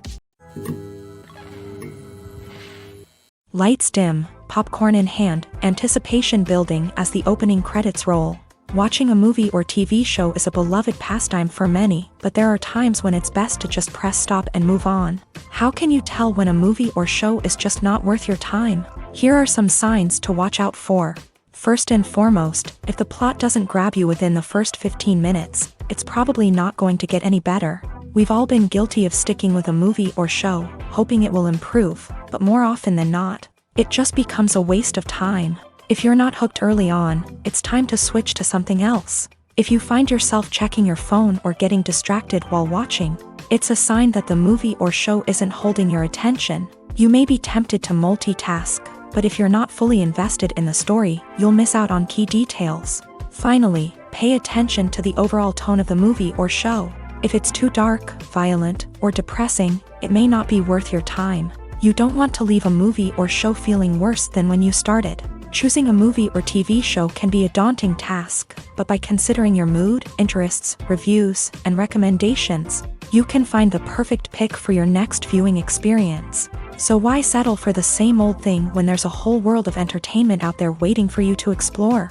Lights dim, popcorn in hand, anticipation building as the opening credits roll. Watching a movie or TV show is a beloved pastime for many, but there are times when it's best to just press stop and move on. How can you tell when a movie or show is just not worth your time? Here are some signs to watch out for. First and foremost, if the plot doesn't grab you within the first 15 minutes, it's probably not going to get any better. We've all been guilty of sticking with a movie or show, hoping it will improve, but more often than not, it just becomes a waste of time. If you're not hooked early on, it's time to switch to something else. If you find yourself checking your phone or getting distracted while watching, it's a sign that the movie or show isn't holding your attention. You may be tempted to multitask, but if you're not fully invested in the story, you'll miss out on key details. Finally, pay attention to the overall tone of the movie or show. If it's too dark, violent, or depressing, it may not be worth your time. You don't want to leave a movie or show feeling worse than when you started. Choosing a movie or TV show can be a daunting task, but by considering your mood, interests, reviews, and recommendations, you can find the perfect pick for your next viewing experience. So why settle for the same old thing when there's a whole world of entertainment out there waiting for you to explore?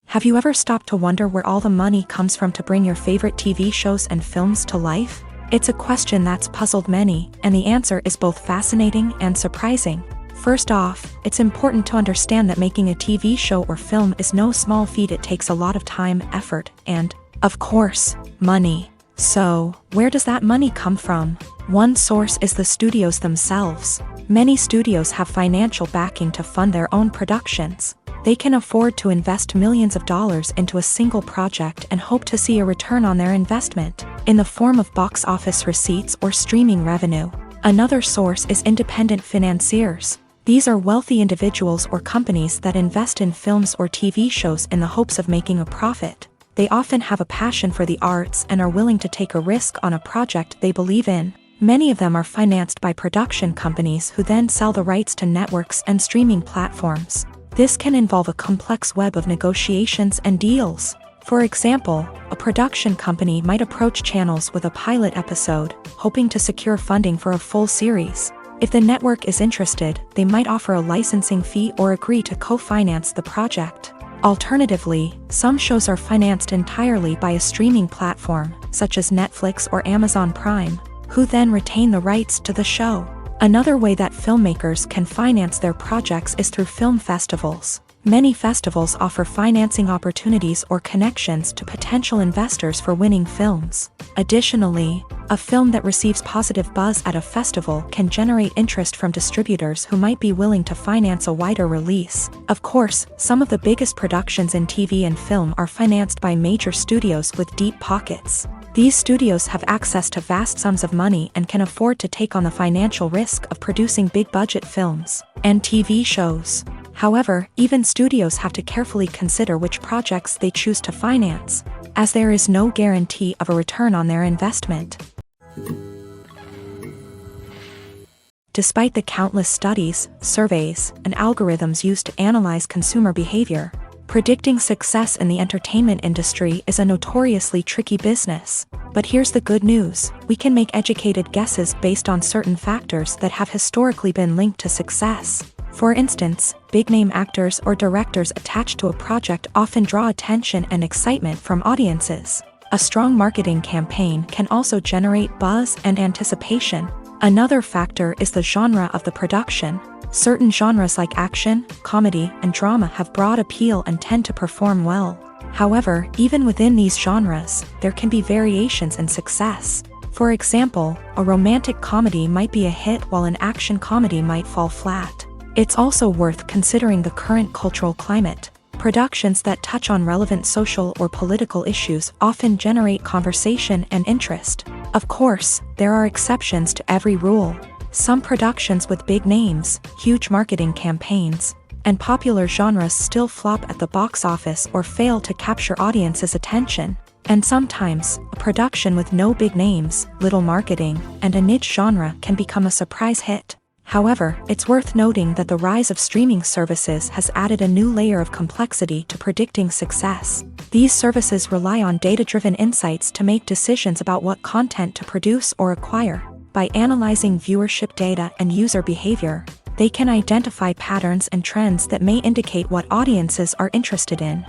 Have you ever stopped to wonder where all the money comes from to bring your favorite TV shows and films to life? It's a question that's puzzled many, and the answer is both fascinating and surprising. First off, it's important to understand that making a TV show or film is no small feat. It takes a lot of time, effort, and, of course, money. So, where does that money come from? One source is the studios themselves. Many studios have financial backing to fund their own productions. They can afford to invest millions of dollars into a single project and hope to see a return on their investment, in the form of box office receipts or streaming revenue. Another source is independent financiers. These are wealthy individuals or companies that invest in films or TV shows in the hopes of making a profit. They often have a passion for the arts and are willing to take a risk on a project they believe in. Many of them are financed by production companies who then sell the rights to networks and streaming platforms. This can involve a complex web of negotiations and deals. For example, a production company might approach channels with a pilot episode, hoping to secure funding for a full series. If the network is interested, they might offer a licensing fee or agree to co-finance the project. Alternatively, some shows are financed entirely by a streaming platform, such as Netflix or Amazon Prime, who then retain the rights to the show. Another way that filmmakers can finance their projects is through film festivals. Many festivals offer financing opportunities or connections to potential investors for winning films. Additionally, a film that receives positive buzz at a festival can generate interest from distributors who might be willing to finance a wider release. Of course, some of the biggest productions in TV and film are financed by major studios with deep pockets. These studios have access to vast sums of money and can afford to take on the financial risk of producing big-budget films and TV shows. However, even studios have to carefully consider which projects they choose to finance, as there is no guarantee of a return on their investment. Despite the countless studies, surveys, and algorithms used to analyze consumer behavior, predicting success in the entertainment industry is a notoriously tricky business. But here's the good news: we can make educated guesses based on certain factors that have historically been linked to success. For instance, big-name actors or directors attached to a project often draw attention and excitement from audiences. A strong marketing campaign can also generate buzz and anticipation. Another factor is the genre of the production. Certain genres like action, comedy, and drama have broad appeal and tend to perform well. However, even within these genres, there can be variations in success. For example, a romantic comedy might be a hit while an action comedy might fall flat. It's also worth considering the current cultural climate. Productions that touch on relevant social or political issues often generate conversation and interest. Of course, there are exceptions to every rule. Some productions with big names, huge marketing campaigns, and popular genres still flop at the box office or fail to capture audiences' attention. And sometimes, a production with no big names, little marketing, and a niche genre can become a surprise hit. However, it's worth noting that the rise of streaming services has added a new layer of complexity to predicting success. These services rely on data-driven insights to make decisions about what content to produce or acquire. By analyzing viewership data and user behavior, they can identify patterns and trends that may indicate what audiences are interested in.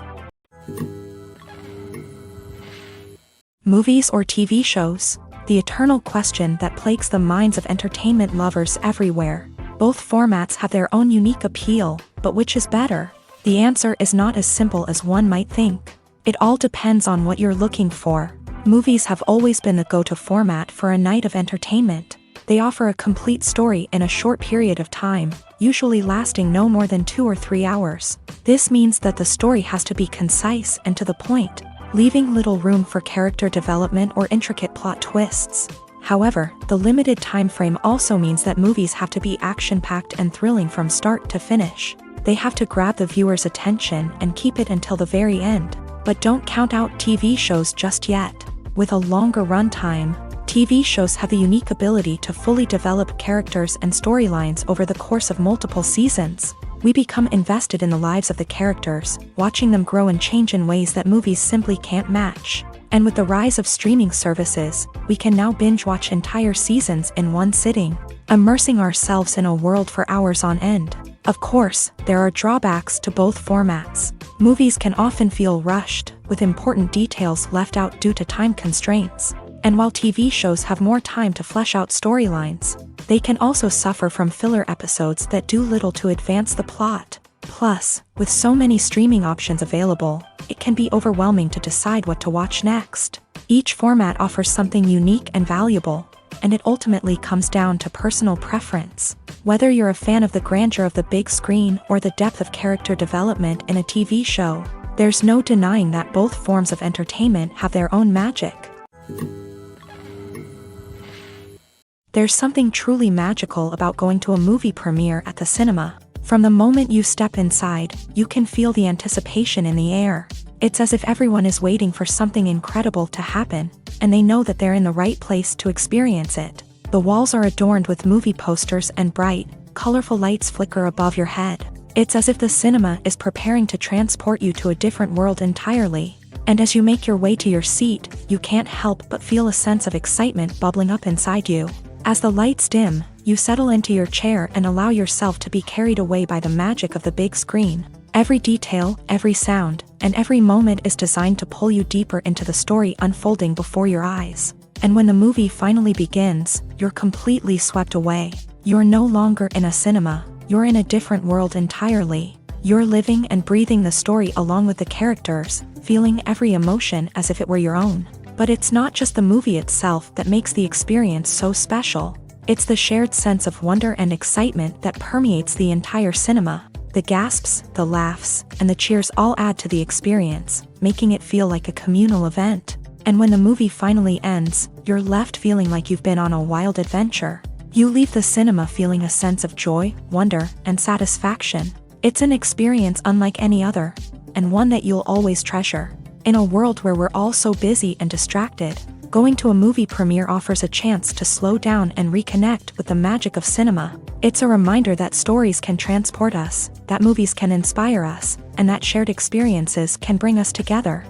Movies or TV shows? The eternal question that plagues the minds of entertainment lovers everywhere. Both formats have their own unique appeal, but which is better? The answer is not as simple as one might think. It all depends on what you're looking for. Movies have always been the go-to format for a night of entertainment. They offer a complete story in a short period of time, usually lasting no more than 2 or 3 hours. This means that the story has to be concise and to the point, leaving little room for character development or intricate plot twists. However, the limited time frame also means that movies have to be action-packed and thrilling from start to finish. They have to grab the viewer's attention and keep it until the very end. But don't count out TV shows just yet. With a longer runtime, TV shows have the unique ability to fully develop characters and storylines over the course of multiple seasons. We become invested in the lives of the characters, watching them grow and change in ways that movies simply can't match. And with the rise of streaming services, we can now binge-watch entire seasons in one sitting, immersing ourselves in a world for hours on end. Of course, there are drawbacks to both formats. Movies can often feel rushed, with important details left out due to time constraints. And while TV shows have more time to flesh out storylines, they can also suffer from filler episodes that do little to advance the plot. Plus, with so many streaming options available, it can be overwhelming to decide what to watch next. Each format offers something unique and valuable, and it ultimately comes down to personal preference. Whether you're a fan of the grandeur of the big screen or the depth of character development in a TV show, there's no denying that both forms of entertainment have their own magic. There's something truly magical about going to a movie premiere at the cinema. From the moment you step inside, you can feel the anticipation in the air. It's as if everyone is waiting for something incredible to happen, and they know that they're in the right place to experience it. The walls are adorned with movie posters and bright, colorful lights flicker above your head. It's as if the cinema is preparing to transport you to a different world entirely. And as you make your way to your seat, you can't help but feel a sense of excitement bubbling up inside you. As the lights dim, you settle into your chair and allow yourself to be carried away by the magic of the big screen. Every detail, every sound, and every moment is designed to pull you deeper into the story unfolding before your eyes. And when the movie finally begins, you're completely swept away. You're no longer in a cinema, you're in a different world entirely. You're living and breathing the story along with the characters, feeling every emotion as if it were your own. But it's not just the movie itself that makes the experience so special. It's the shared sense of wonder and excitement that permeates the entire cinema. The gasps, the laughs, and the cheers all add to the experience, making it feel like a communal event. And when the movie finally ends, you're left feeling like you've been on a wild adventure. You leave the cinema feeling a sense of joy, wonder, and satisfaction. It's an experience unlike any other, and one that you'll always treasure. In a world where we're all so busy and distracted, going to a movie premiere offers a chance to slow down and reconnect with the magic of cinema. It's a reminder that stories can transport us, that movies can inspire us, and that shared experiences can bring us together.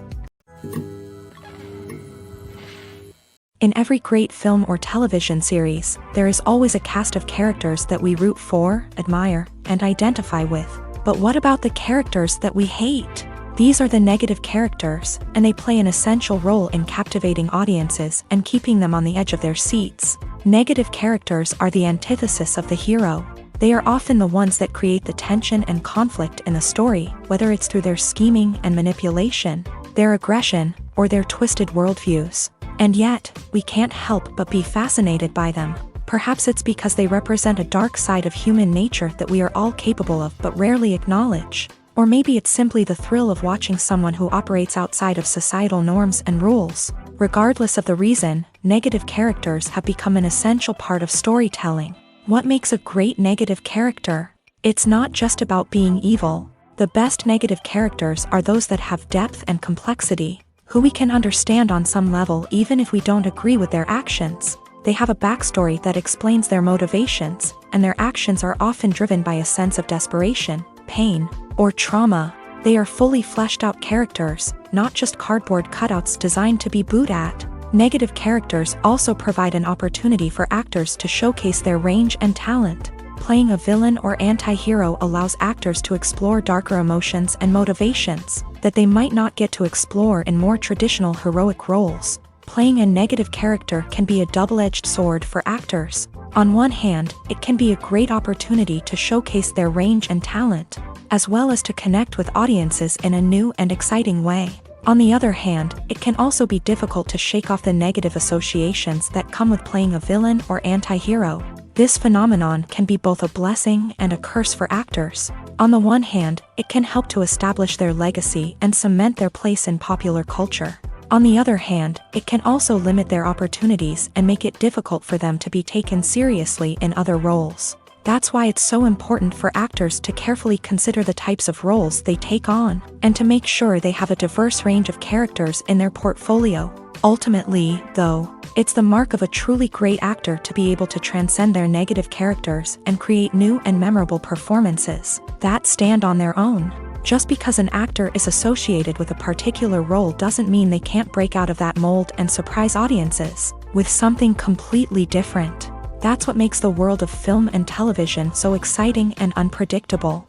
In every great film or television series, there is always a cast of characters that we root for, admire, and identify with. But what about the characters that we hate? These are the negative characters, and they play an essential role in captivating audiences and keeping them on the edge of their seats. Negative characters are the antithesis of the hero. They are often the ones that create the tension and conflict in the story, whether it's through their scheming and manipulation, their aggression, or their twisted worldviews. And yet, we can't help but be fascinated by them. Perhaps it's because they represent a dark side of human nature that we are all capable of but rarely acknowledge. Or maybe it's simply the thrill of watching someone who operates outside of societal norms and rules. Regardless of the reason, negative characters have become an essential part of storytelling. What makes a great negative character? It's not just about being evil. The best negative characters are those that have depth and complexity, who we can understand on some level even if we don't agree with their actions. They have a backstory that explains their motivations, and their actions are often driven by a sense of desperation, pain, or trauma. They are fully fleshed out characters, not just cardboard cutouts designed to be booed at. Negative characters also provide an opportunity for actors to showcase their range and talent. Playing a villain or anti-hero allows actors to explore darker emotions and motivations that they might not get to explore in more traditional heroic roles. Playing a negative character can be a double-edged sword for actors. On one hand, it can be a great opportunity to showcase their range and talent, as well as to connect with audiences in a new and exciting way. On the other hand, it can also be difficult to shake off the negative associations that come with playing a villain or anti-hero. This phenomenon can be both a blessing and a curse for actors. On the one hand, it can help to establish their legacy and cement their place in popular culture. On the other hand, it can also limit their opportunities and make it difficult for them to be taken seriously in other roles. That's why it's so important for actors to carefully consider the types of roles they take on, and to make sure they have a diverse range of characters in their portfolio. Ultimately, though, it's the mark of a truly great actor to be able to transcend their negative characters and create new and memorable performances that stand on their own. Just because an actor is associated with a particular role doesn't mean they can't break out of that mold and surprise audiences with something completely different. That's what makes the world of film and television so exciting and unpredictable.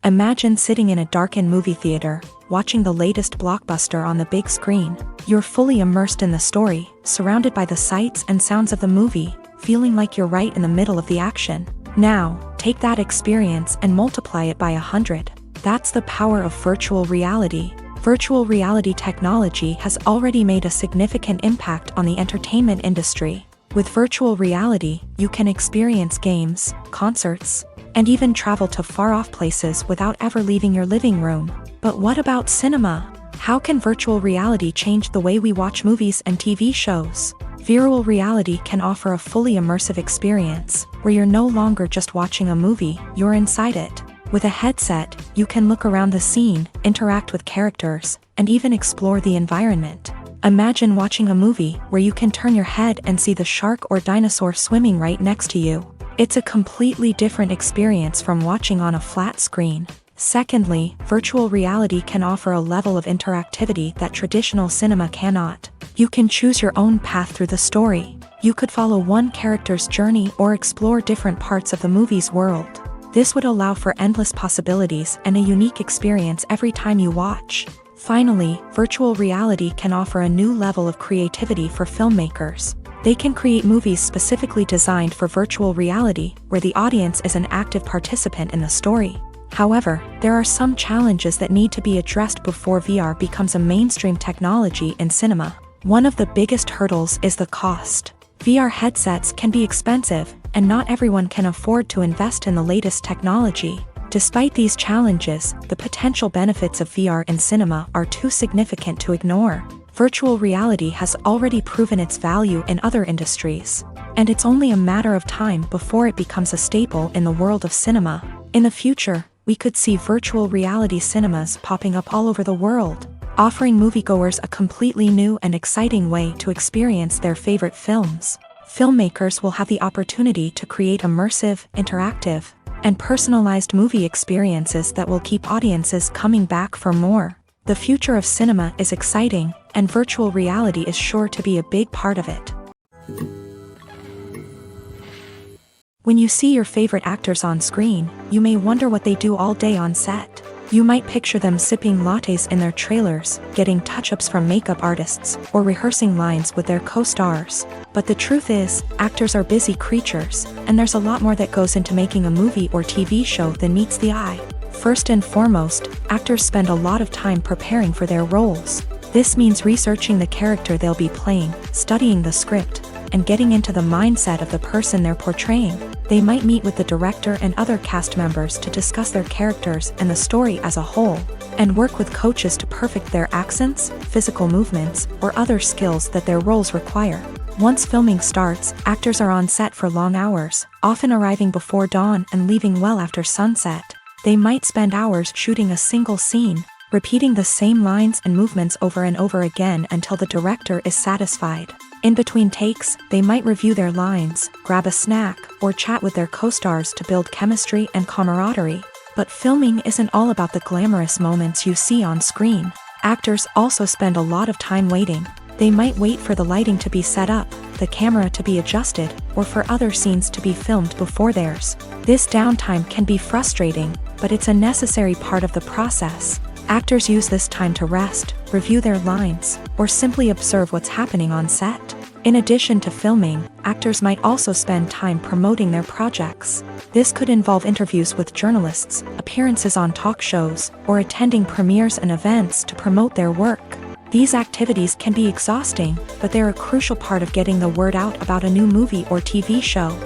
Imagine sitting in a darkened movie theater, watching the latest blockbuster on the big screen. You're fully immersed in the story, surrounded by the sights and sounds of the movie, feeling like you're right in the middle of the action. Now, take that experience and multiply it by 100. That's the power of virtual reality. Virtual reality technology has already made a significant impact on the entertainment industry. With virtual reality, you can experience games, concerts, and even travel to far-off places without ever leaving your living room. But what about cinema? How can virtual reality change the way we watch movies and TV shows? Virtual reality can offer a fully immersive experience, where you're no longer just watching a movie, you're inside it. With a headset, you can look around the scene, interact with characters, and even explore the environment. Imagine watching a movie where you can turn your head and see the shark or dinosaur swimming right next to you. It's a completely different experience from watching on a flat screen. Secondly, virtual reality can offer a level of interactivity that traditional cinema cannot. You can choose your own path through the story. You could follow one character's journey or explore different parts of the movie's world. This would allow for endless possibilities and a unique experience every time you watch. Finally, virtual reality can offer a new level of creativity for filmmakers. They can create movies specifically designed for virtual reality, where the audience is an active participant in the story. However, there are some challenges that need to be addressed before VR becomes a mainstream technology in cinema. One of the biggest hurdles is the cost. VR headsets can be expensive, and not everyone can afford to invest in the latest technology. Despite these challenges, the potential benefits of VR in cinema are too significant to ignore. Virtual reality has already proven its value in other industries, and it's only a matter of time before it becomes a staple in the world of cinema. In the future, we could see virtual reality cinemas popping up all over the world, offering moviegoers a completely new and exciting way to experience their favorite films. Filmmakers will have the opportunity to create immersive, interactive, and personalized movie experiences that will keep audiences coming back for more. The future of cinema is exciting, and virtual reality is sure to be a big part of it. When you see your favorite actors on screen, you may wonder what they do all day on set. You might picture them sipping lattes in their trailers, getting touch-ups from makeup artists, or rehearsing lines with their co-stars. But the truth is, actors are busy creatures, and there's a lot more that goes into making a movie or TV show than meets the eye. First and foremost, actors spend a lot of time preparing for their roles. This means researching the character they'll be playing, studying the script, and getting into the mindset of the person they're portraying. They might meet with the director and other cast members to discuss their characters and the story as a whole, and work with coaches to perfect their accents, physical movements, or other skills that their roles require. Once filming starts, actors are on set for long hours, often arriving before dawn and leaving well after sunset. They might spend hours shooting a single scene, repeating the same lines and movements over and over again until the director is satisfied. In between takes, they might review their lines, grab a snack, or chat with their co-stars to build chemistry and camaraderie. But filming isn't all about the glamorous moments you see on screen. Actors also spend a lot of time waiting. They might wait for the lighting to be set up, the camera to be adjusted, or for other scenes to be filmed before theirs. This downtime can be frustrating, but it's a necessary part of the process. Actors use this time to rest, review their lines, or simply observe what's happening on set. In addition to filming, actors might also spend time promoting their projects. This could involve interviews with journalists, appearances on talk shows, or attending premieres and events to promote their work. These activities can be exhausting, but they're a crucial part of getting the word out about a new movie or TV show.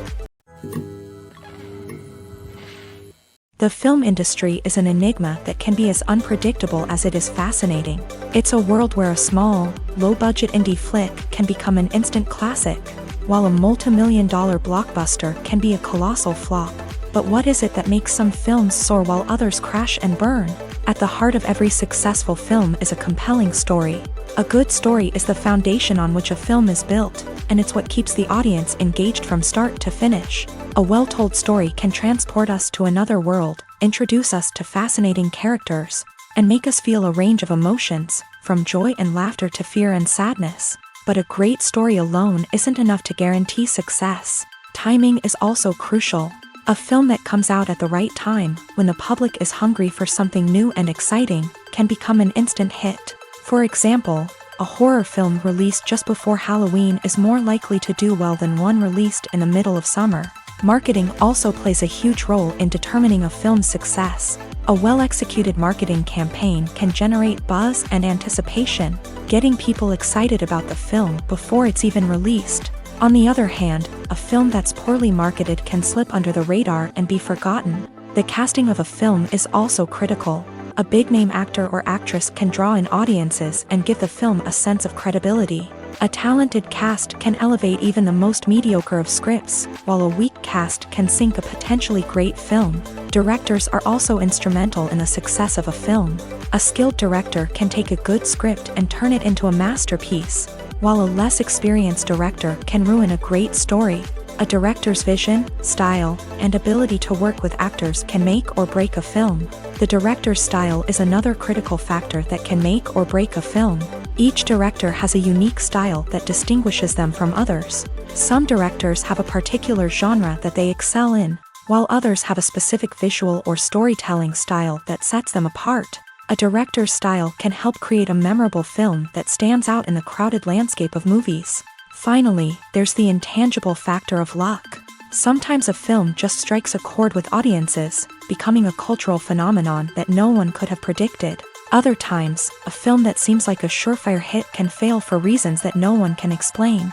The film industry is an enigma that can be as unpredictable as it is fascinating. It's a world where a small, low-budget indie flick can become an instant classic, while a multi-million-dollar blockbuster can be a colossal flop. But what is it that makes some films soar while others crash and burn? At the heart of every successful film is a compelling story. A good story is the foundation on which a film is built, and it's what keeps the audience engaged from start to finish. A well-told story can transport us to another world, introduce us to fascinating characters, and make us feel a range of emotions, from joy and laughter to fear and sadness. But a great story alone isn't enough to guarantee success. Timing is also crucial. A film that comes out at the right time, when the public is hungry for something new and exciting, can become an instant hit. For example, a horror film released just before Halloween is more likely to do well than one released in the middle of summer. Marketing also plays a huge role in determining a film's success. A well-executed marketing campaign can generate buzz and anticipation, getting people excited about the film before it's even released. On the other hand, a film that's poorly marketed can slip under the radar and be forgotten. The casting of a film is also critical. A big-name actor or actress can draw in audiences and give the film a sense of credibility. A talented cast can elevate even the most mediocre of scripts, while a weak cast can sink a potentially great film. Directors are also instrumental in the success of a film. A skilled director can take a good script and turn it into a masterpiece, while a less experienced director can ruin a great story. A director's vision, style, and ability to work with actors can make or break a film. The director's style is another critical factor that can make or break a film. Each director has a unique style that distinguishes them from others. Some directors have a particular genre that they excel in, while others have a specific visual or storytelling style that sets them apart. A director's style can help create a memorable film that stands out in the crowded landscape of movies. Finally, there's the intangible factor of luck. Sometimes a film just strikes a chord with audiences, becoming a cultural phenomenon that no one could have predicted. Other times, a film that seems like a surefire hit can fail for reasons that no one can explain.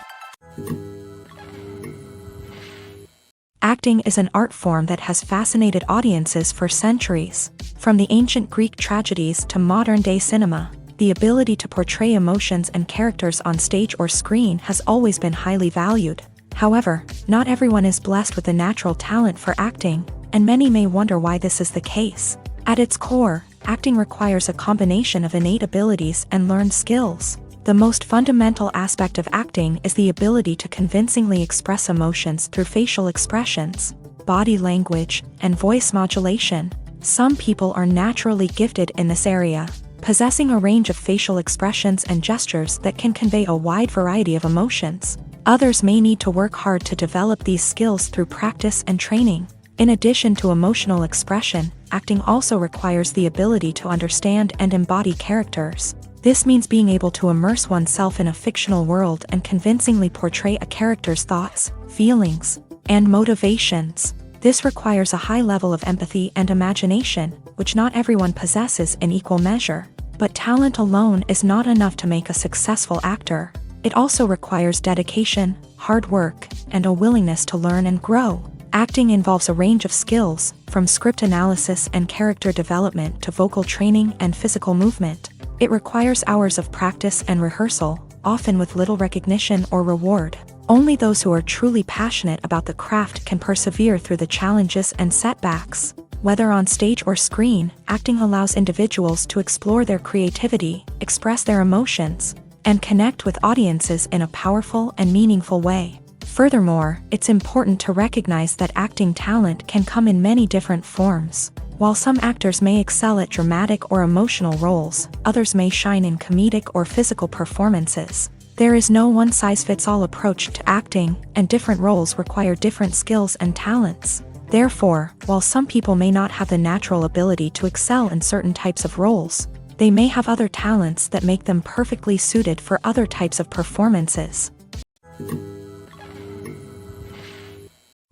Acting is an art form that has fascinated audiences for centuries. From the ancient Greek tragedies to modern-day cinema, the ability to portray emotions and characters on stage or screen has always been highly valued. However, not everyone is blessed with a natural talent for acting, and many may wonder why this is the case. At its core, acting requires a combination of innate abilities and learned skills. The most fundamental aspect of acting is the ability to convincingly express emotions through facial expressions, body language, and voice modulation. Some people are naturally gifted in this area, possessing a range of facial expressions and gestures that can convey a wide variety of emotions. Others may need to work hard to develop these skills through practice and training. In addition to emotional expression, acting also requires the ability to understand and embody characters. This means being able to immerse oneself in a fictional world and convincingly portray a character's thoughts, feelings, and motivations. This requires a high level of empathy and imagination, which not everyone possesses in equal measure. But talent alone is not enough to make a successful actor. It also requires dedication, hard work, and a willingness to learn and grow. Acting involves a range of skills, from script analysis and character development to vocal training and physical movement. It requires hours of practice and rehearsal, often with little recognition or reward. Only those who are truly passionate about the craft can persevere through the challenges and setbacks. Whether on stage or screen, acting allows individuals to explore their creativity, express their emotions, and connect with audiences in a powerful and meaningful way. Furthermore, it's important to recognize that acting talent can come in many different forms. While some actors may excel at dramatic or emotional roles, others may shine in comedic or physical performances. There is no one-size-fits-all approach to acting, and different roles require different skills and talents. Therefore, while some people may not have the natural ability to excel in certain types of roles, they may have other talents that make them perfectly suited for other types of performances.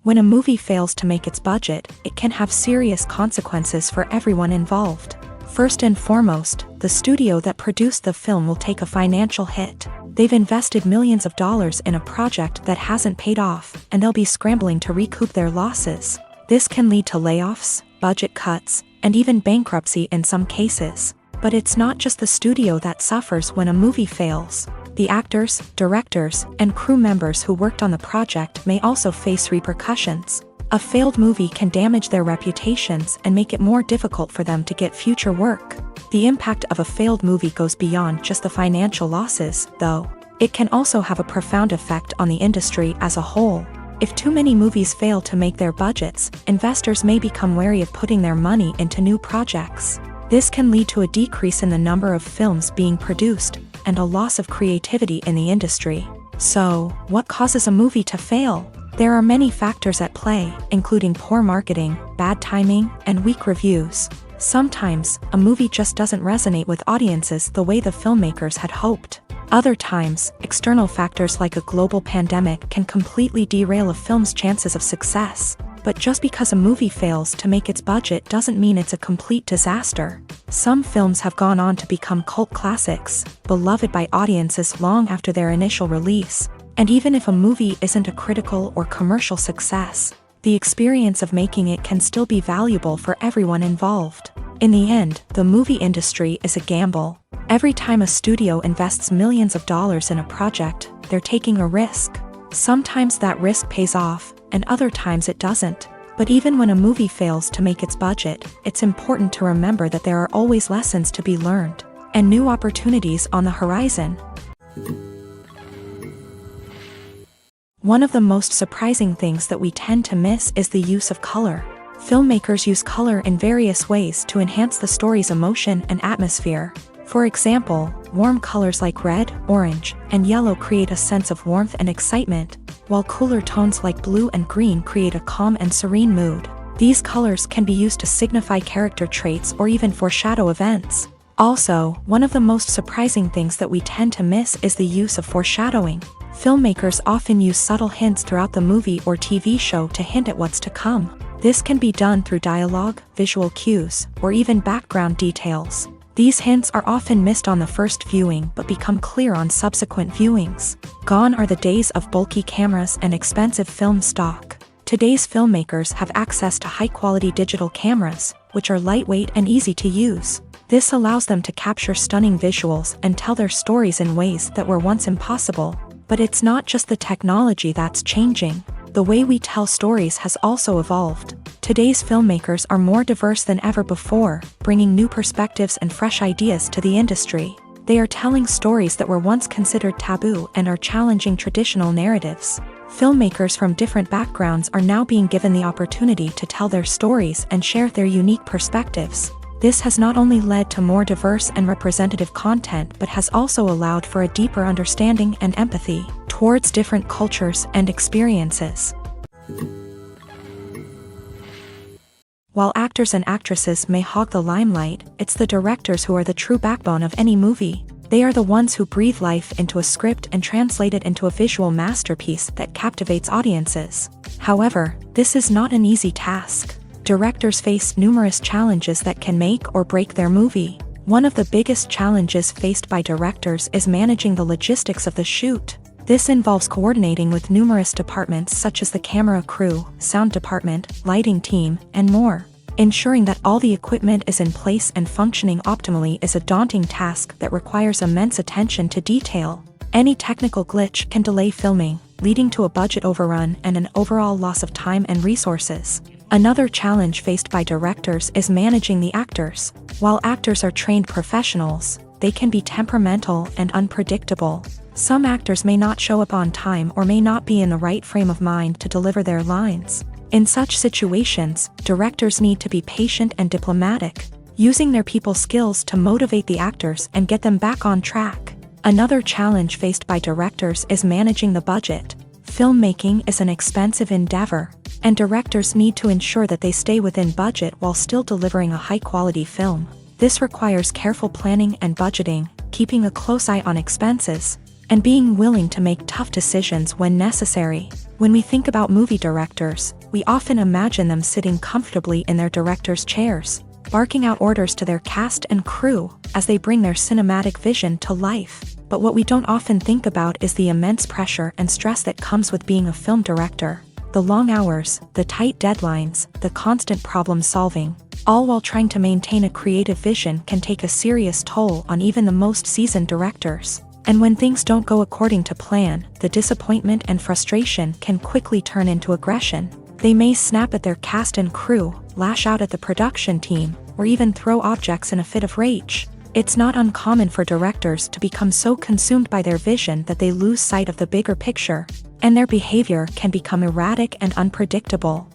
When a movie fails to make its budget, it can have serious consequences for everyone involved. First and foremost, the studio that produced the film will take a financial hit. They've invested millions of dollars in a project that hasn't paid off, and they'll be scrambling to recoup their losses. This can lead to layoffs, budget cuts, and even bankruptcy in some cases. But it's not just the studio that suffers when a movie fails. The actors, directors, and crew members who worked on the project may also face repercussions. A failed movie can damage their reputations and make it more difficult for them to get future work. The impact of a failed movie goes beyond just the financial losses, though. It can also have a profound effect on the industry as a whole. If too many movies fail to make their budgets, investors may become wary of putting their money into new projects. This can lead to a decrease in the number of films being produced, and a loss of creativity in the industry. So, what causes a movie to fail? There are many factors at play, including poor marketing, bad timing, and weak reviews. Sometimes, a movie just doesn't resonate with audiences the way the filmmakers had hoped. Other times, external factors like a global pandemic can completely derail a film's chances of success. But just because a movie fails to make its budget doesn't mean it's a complete disaster. Some films have gone on to become cult classics, beloved by audiences long after their initial release. And even if a movie isn't a critical or commercial success, the experience of making it can still be valuable for everyone involved. In the end, the movie industry is a gamble. Every time a studio invests millions of dollars in a project, they're taking a risk. Sometimes that risk pays off, and other times it doesn't. But even when a movie fails to make its budget, it's important to remember that there are always lessons to be learned, and new opportunities on the horizon. One of the most surprising things that we tend to miss is the use of color. Filmmakers use color in various ways to enhance the story's emotion and atmosphere. For example, warm colors like red, orange, and yellow create a sense of warmth and excitement, while cooler tones like blue and green create a calm and serene mood. These colors can be used to signify character traits or even foreshadow events. Also, one of the most surprising things that we tend to miss is the use of foreshadowing. Filmmakers often use subtle hints throughout the movie or TV show to hint at what's to come. This can be done through dialogue, visual cues, or even background details. These hints are often missed on the first viewing but become clear on subsequent viewings. Gone are the days of bulky cameras and expensive film stock. Today's filmmakers have access to high-quality digital cameras, which are lightweight and easy to use. This allows them to capture stunning visuals and tell their stories in ways that were once impossible. But it's not just the technology that's changing. The way we tell stories has also evolved. Today's filmmakers are more diverse than ever before, bringing new perspectives and fresh ideas to the industry. They are telling stories that were once considered taboo and are challenging traditional narratives. Filmmakers from different backgrounds are now being given the opportunity to tell their stories and share their unique perspectives. This has not only led to more diverse and representative content but has also allowed for a deeper understanding and empathy towards different cultures and experiences. While actors and actresses may hog the limelight, it's the directors who are the true backbone of any movie. They are the ones who breathe life into a script and translate it into a visual masterpiece that captivates audiences. However, this is not an easy task. Directors face numerous challenges that can make or break their movie. One of the biggest challenges faced by directors is managing the logistics of the shoot. This involves coordinating with numerous departments such as the camera crew, sound department, lighting team, and more. Ensuring that all the equipment is in place and functioning optimally is a daunting task that requires immense attention to detail. Any technical glitch can delay filming, leading to a budget overrun and an overall loss of time and resources. Another challenge faced by directors is managing the actors. While actors are trained professionals, they can be temperamental and unpredictable. Some actors may not show up on time or may not be in the right frame of mind to deliver their lines. In such situations, directors need to be patient and diplomatic, using their people skills to motivate the actors and get them back on track. Another challenge faced by directors is managing the budget. Filmmaking is an expensive endeavor, and directors need to ensure that they stay within budget while still delivering a high-quality film. This requires careful planning and budgeting, keeping a close eye on expenses, and being willing to make tough decisions when necessary. When we think about movie directors, we often imagine them sitting comfortably in their director's chairs, barking out orders to their cast and crew as they bring their cinematic vision to life. But what we don't often think about is the immense pressure and stress that comes with being a film director. The long hours, the tight deadlines, the constant problem solving, all while trying to maintain a creative vision can take a serious toll on even the most seasoned directors. And when things don't go according to plan, the disappointment and frustration can quickly turn into aggression. They may snap at their cast and crew, lash out at the production team, or even throw objects in a fit of rage. It's not uncommon for directors to become so consumed by their vision that they lose sight of the bigger picture, and their behavior can become erratic and unpredictable.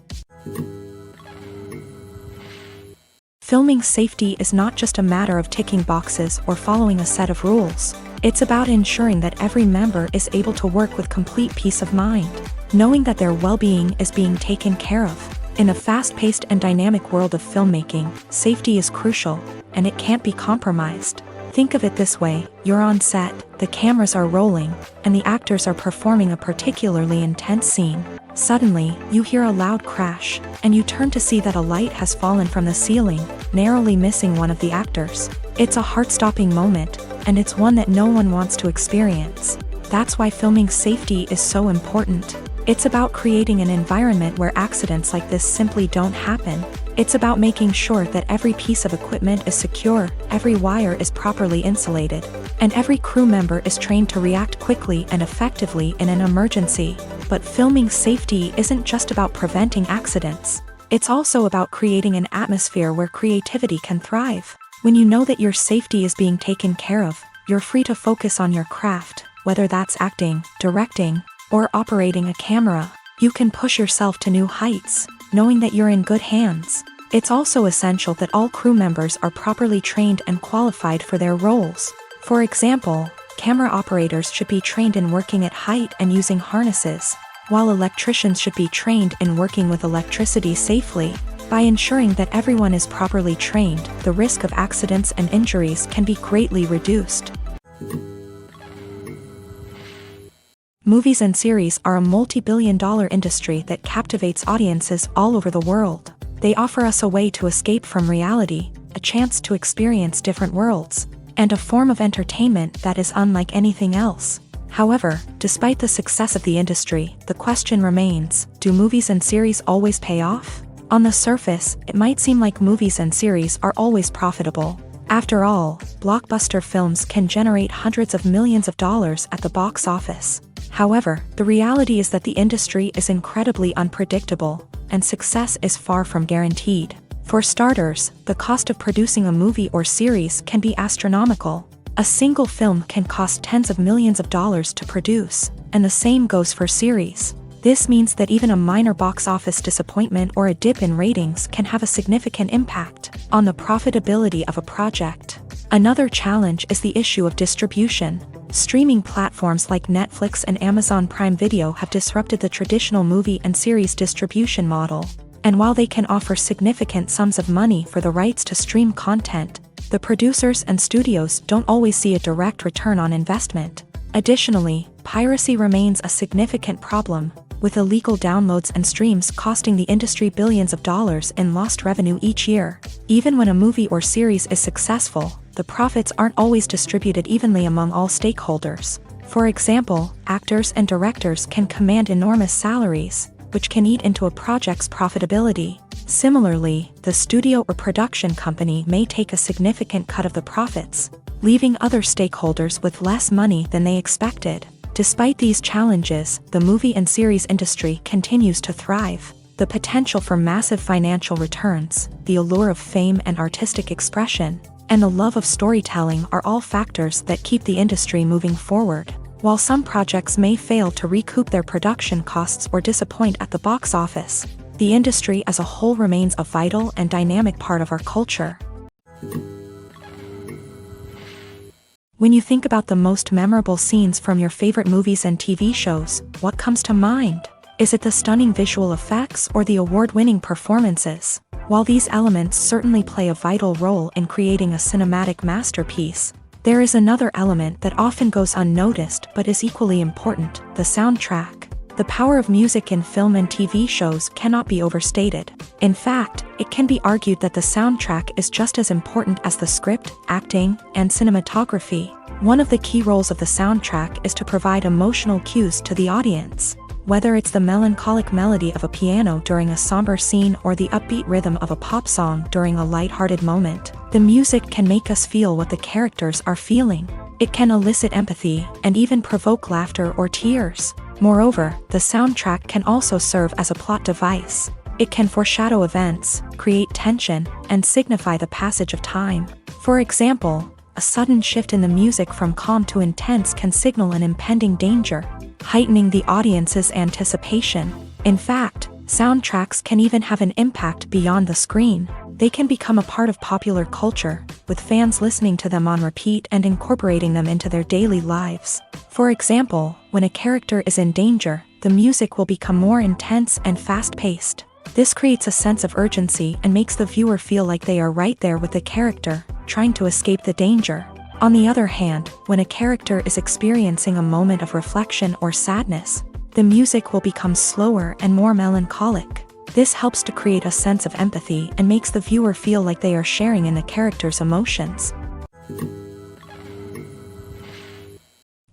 Filming safety is not just a matter of ticking boxes or following a set of rules. It's about ensuring that every member is able to work with complete peace of mind, knowing that their well-being is being taken care of. In a fast-paced and dynamic world of filmmaking, safety is crucial, and it can't be compromised. Think of it this way: you're on set, the cameras are rolling, and the actors are performing a particularly intense scene. Suddenly, you hear a loud crash, and you turn to see that a light has fallen from the ceiling, narrowly missing one of the actors. It's a heart-stopping moment, and it's one that no one wants to experience. That's why filming safety is so important. It's about creating an environment where accidents like this simply don't happen. It's about making sure that every piece of equipment is secure, every wire is properly insulated, and every crew member is trained to react quickly and effectively in an emergency. But filming safety isn't just about preventing accidents. It's also about creating an atmosphere where creativity can thrive. When you know that your safety is being taken care of, you're free to focus on your craft, whether that's acting, directing, or operating a camera. You can push yourself to new heights, knowing that you're in good hands. It's also essential that all crew members are properly trained and qualified for their roles. For example, camera operators should be trained in working at height and using harnesses, while electricians should be trained in working with electricity safely. By ensuring that everyone is properly trained, the risk of accidents and injuries can be greatly reduced. Movies and series are a multi-billion-dollar industry that captivates audiences all over the world. They offer us a way to escape from reality, a chance to experience different worlds, and a form of entertainment that is unlike anything else. However, despite the success of the industry, the question remains: do movies and series always pay off? On the surface, it might seem like movies and series are always profitable. After all, blockbuster films can generate hundreds of millions of dollars at the box office. However, the reality is that the industry is incredibly unpredictable, and success is far from guaranteed. For starters, the cost of producing a movie or series can be astronomical. A single film can cost tens of millions of dollars to produce, and the same goes for series. This means that even a minor box office disappointment or a dip in ratings can have a significant impact on the profitability of a project. Another challenge is the issue of distribution. Streaming platforms like Netflix and Amazon Prime Video have disrupted the traditional movie and series distribution model. And while they can offer significant sums of money for the rights to stream content, the producers and studios don't always see a direct return on investment. Additionally, piracy remains a significant problem, with illegal downloads and streams costing the industry billions of dollars in lost revenue each year. Even when a movie or series is successful, the profits aren't always distributed evenly among all stakeholders. For example, actors and directors can command enormous salaries, which can eat into a project's profitability. Similarly, the studio or production company may take a significant cut of the profits, leaving other stakeholders with less money than they expected. Despite these challenges, the movie and series industry continues to thrive. The potential for massive financial returns, the allure of fame and artistic expression, and the love of storytelling are all factors that keep the industry moving forward. While some projects may fail to recoup their production costs or disappoint at the box office, the industry as a whole remains a vital and dynamic part of our culture. When you think about the most memorable scenes from your favorite movies and TV shows, what comes to mind? Is it the stunning visual effects or the award-winning performances? While these elements certainly play a vital role in creating a cinematic masterpiece, There is another element that often goes unnoticed but is equally important: the soundtrack. The power of music in film and TV shows cannot be overstated. In fact, it can be argued that the soundtrack is just as important as the script, acting, and cinematography. One of the key roles of the soundtrack is to provide emotional cues to the audience. Whether it's the melancholic melody of a piano during a somber scene or the upbeat rhythm of a pop song during a light-hearted moment, the music can make us feel what the characters are feeling. It can elicit empathy and even provoke laughter or tears. Moreover, the soundtrack can also serve as a plot device. It can foreshadow events, create tension, and signify the passage of time. For example, a sudden shift in the music from calm to intense can signal an impending danger, heightening the audience's anticipation. In fact, soundtracks can even have an impact beyond the screen. They can become a part of popular culture, with fans listening to them on repeat and incorporating them into their daily lives. For example, when a character is in danger, the music will become more intense and fast-paced. This creates a sense of urgency and makes the viewer feel like they are right there with the character, trying to escape the danger. On the other hand, when a character is experiencing a moment of reflection or sadness, the music will become slower and more melancholic. This helps to create a sense of empathy and makes the viewer feel like they are sharing in the character's emotions.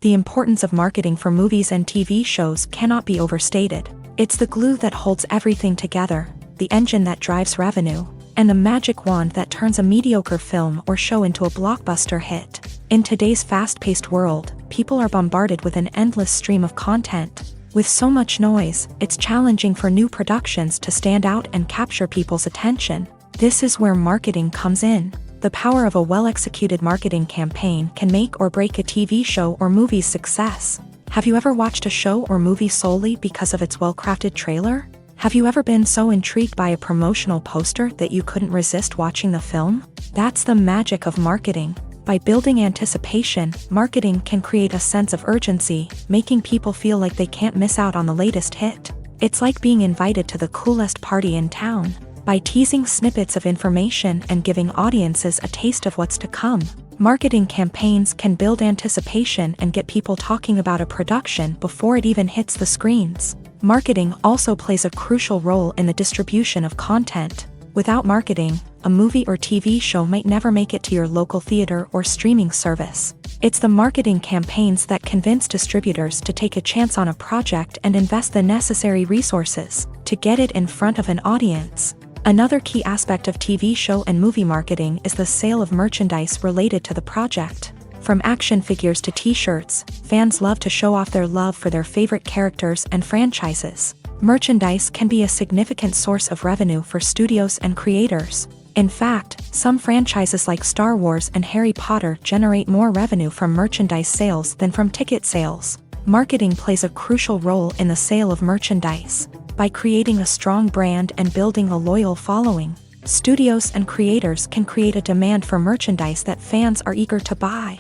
The importance of marketing for movies and TV shows cannot be overstated. It's the glue that holds everything together, the engine that drives revenue, and the magic wand that turns a mediocre film or show into a blockbuster hit. In today's fast-paced world, people are bombarded with an endless stream of content. With so much noise, it's challenging for new productions to stand out and capture people's attention. This is where marketing comes in. The power of a well-executed marketing campaign can make or break a TV show or movie's success. Have you ever watched a show or movie solely because of its well-crafted trailer? Have you ever been so intrigued by a promotional poster that you couldn't resist watching the film? That's the magic of marketing. By building anticipation, marketing can create a sense of urgency, making people feel like they can't miss out on the latest hit. It's like being invited to the coolest party in town. By teasing snippets of information and giving audiences a taste of what's to come, marketing campaigns can build anticipation and get people talking about a production before it even hits the screens. Marketing also plays a crucial role in the distribution of content. Without marketing, a movie or TV show might never make it to your local theater or streaming service. It's the marketing campaigns that convince distributors to take a chance on a project and invest the necessary resources to get it in front of an audience. Another key aspect of TV show and movie marketing is the sale of merchandise related to the project. From action figures to t-shirts, fans love to show off their love for their favorite characters and franchises. Merchandise can be a significant source of revenue for studios and creators. In fact, some franchises like Star Wars and Harry Potter generate more revenue from merchandise sales than from ticket sales. Marketing plays a crucial role in the sale of merchandise. By creating a strong brand and building a loyal following, studios and creators can create a demand for merchandise that fans are eager to buy.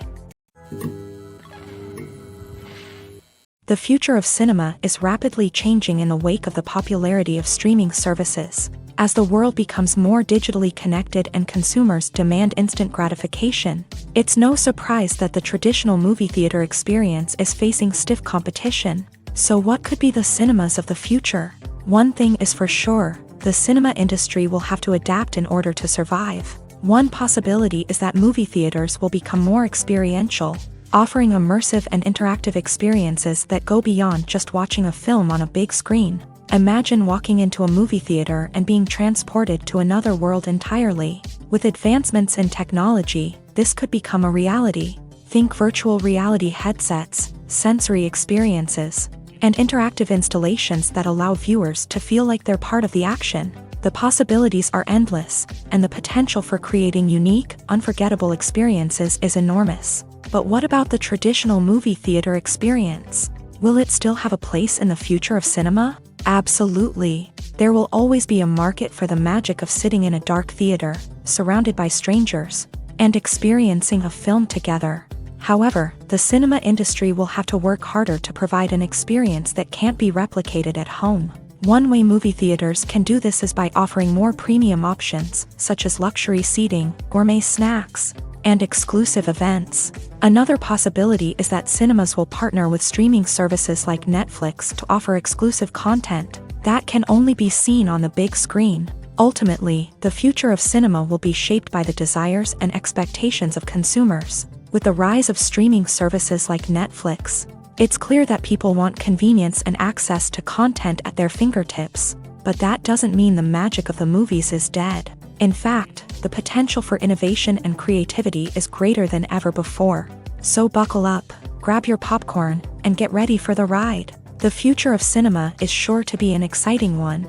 The future of cinema is rapidly changing in the wake of the popularity of streaming services. As the world becomes more digitally connected and consumers demand instant gratification, it's no surprise that the traditional movie theater experience is facing stiff competition. So what could be the cinemas of the future? One thing is for sure, the cinema industry will have to adapt in order to survive. One possibility is that movie theaters will become more experiential, offering immersive and interactive experiences that go beyond just watching a film on a big screen. Imagine walking into a movie theater and being transported to another world entirely. With advancements in technology, this could become a reality. Think virtual reality headsets, sensory experiences, and interactive installations that allow viewers to feel like they're part of the action. The possibilities are endless, and the potential for creating unique, unforgettable experiences is enormous. But what about the traditional movie theater experience? Will it still have a place in the future of cinema? Absolutely. There will always be a market for the magic of sitting in a dark theater, surrounded by strangers, and experiencing a film together. However, the cinema industry will have to work harder to provide an experience that can't be replicated at home. One way movie theaters can do this is by offering more premium options, such as luxury seating, gourmet snacks, and exclusive events. Another possibility is that cinemas will partner with streaming services like Netflix to offer exclusive content that can only be seen on the big screen. Ultimately, the future of cinema will be shaped by the desires and expectations of consumers. With the rise of streaming services like Netflix, it's clear that people want convenience and access to content at their fingertips. But that doesn't mean the magic of the movies is dead. In fact, the potential for innovation and creativity is greater than ever before. So buckle up, grab your popcorn, and get ready for the ride. The future of cinema is sure to be an exciting one.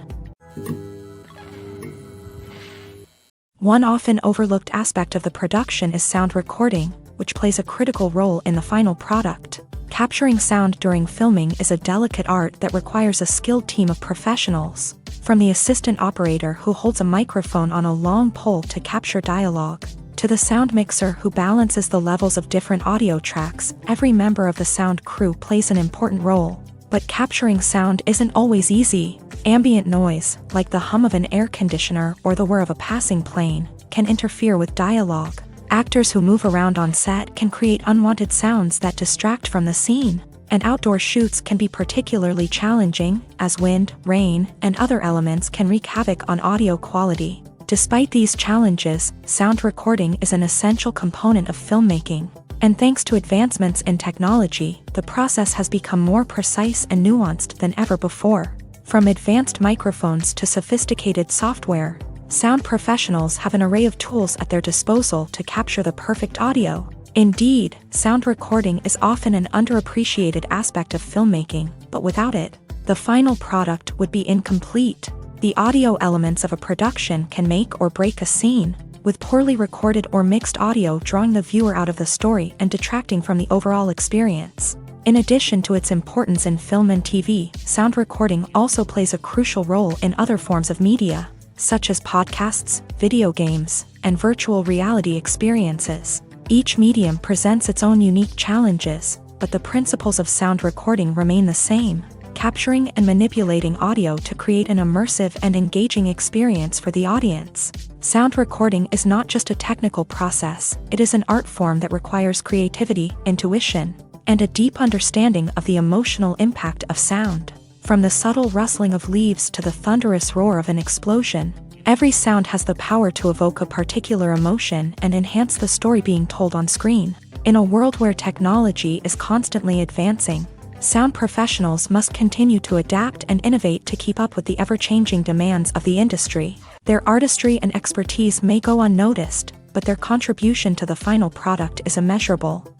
One often overlooked aspect of the production is sound recording, which plays a critical role in the final product. Capturing sound during filming is a delicate art that requires a skilled team of professionals. From the assistant operator who holds a microphone on a long pole to capture dialogue, to the sound mixer who balances the levels of different audio tracks, every member of the sound crew plays an important role. But capturing sound isn't always easy. Ambient noise, like the hum of an air conditioner or the whir of a passing plane, can interfere with dialogue. Actors who move around on set can create unwanted sounds that distract from the scene. And outdoor shoots can be particularly challenging, as wind, rain, and other elements can wreak havoc on audio quality. Despite these challenges, sound recording is an essential component of filmmaking. And thanks to advancements in technology, the process has become more precise and nuanced than ever before. From advanced microphones to sophisticated software, sound professionals have an array of tools at their disposal to capture the perfect audio. Indeed, sound recording is often an underappreciated aspect of filmmaking, but without it, the final product would be incomplete. The audio elements of a production can make or break a scene, with poorly recorded or mixed audio drawing the viewer out of the story and detracting from the overall experience. In addition to its importance in film and TV, sound recording also plays a crucial role in other forms of media, such as podcasts, video games, and virtual reality experiences. Each medium presents its own unique challenges, but the principles of sound recording remain the same, capturing and manipulating audio to create an immersive and engaging experience for the audience. Sound recording is not just a technical process, it is an art form that requires creativity, intuition, and a deep understanding of the emotional impact of sound. From the subtle rustling of leaves to the thunderous roar of an explosion, every sound has the power to evoke a particular emotion and enhance the story being told on screen. In a world where technology is constantly advancing, sound professionals must continue to adapt and innovate to keep up with the ever-changing demands of the industry. Their artistry and expertise may go unnoticed, but their contribution to the final product is immeasurable.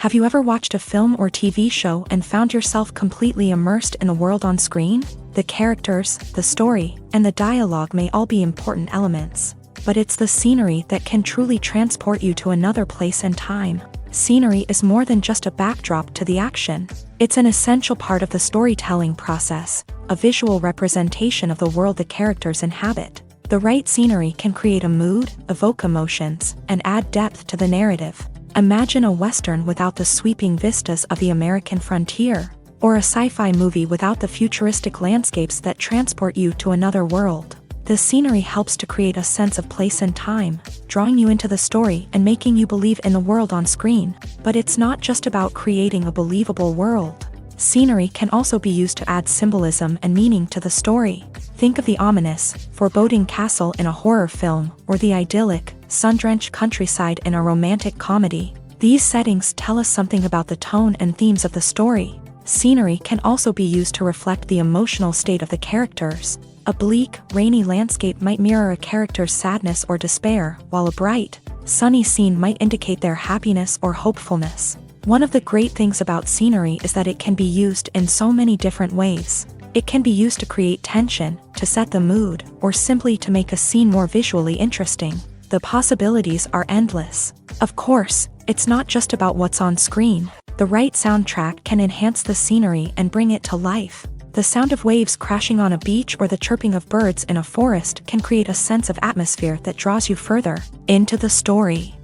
Have you ever watched a film or TV show and found yourself completely immersed in the world on screen? The characters, the story, and the dialogue may all be important elements, but it's the scenery that can truly transport you to another place and time. Scenery is more than just a backdrop to the action. It's an essential part of the storytelling process, a visual representation of the world the characters inhabit. The right scenery can create a mood, evoke emotions, and add depth to the narrative. Imagine a Western without the sweeping vistas of the American frontier, or a sci-fi movie without the futuristic landscapes that transport you to another world. The scenery helps to create a sense of place and time, drawing you into the story and making you believe in the world on screen. But it's not just about creating a believable world. Scenery can also be used to add symbolism and meaning to the story. Think of the ominous, foreboding castle in a horror film, or the idyllic, sun-drenched countryside in a romantic comedy. These settings tell us something about the tone and themes of the story. Scenery can also be used to reflect the emotional state of the characters. A bleak, rainy landscape might mirror a character's sadness or despair, while a bright, sunny scene might indicate their happiness or hopefulness. One of the great things about scenery is that it can be used in so many different ways. It can be used to create tension, to set the mood, or simply to make a scene more visually interesting. The possibilities are endless. Of course, it's not just about what's on screen. The right soundtrack can enhance the scenery and bring it to life. The sound of waves crashing on a beach or the chirping of birds in a forest can create a sense of atmosphere that draws you further into the story.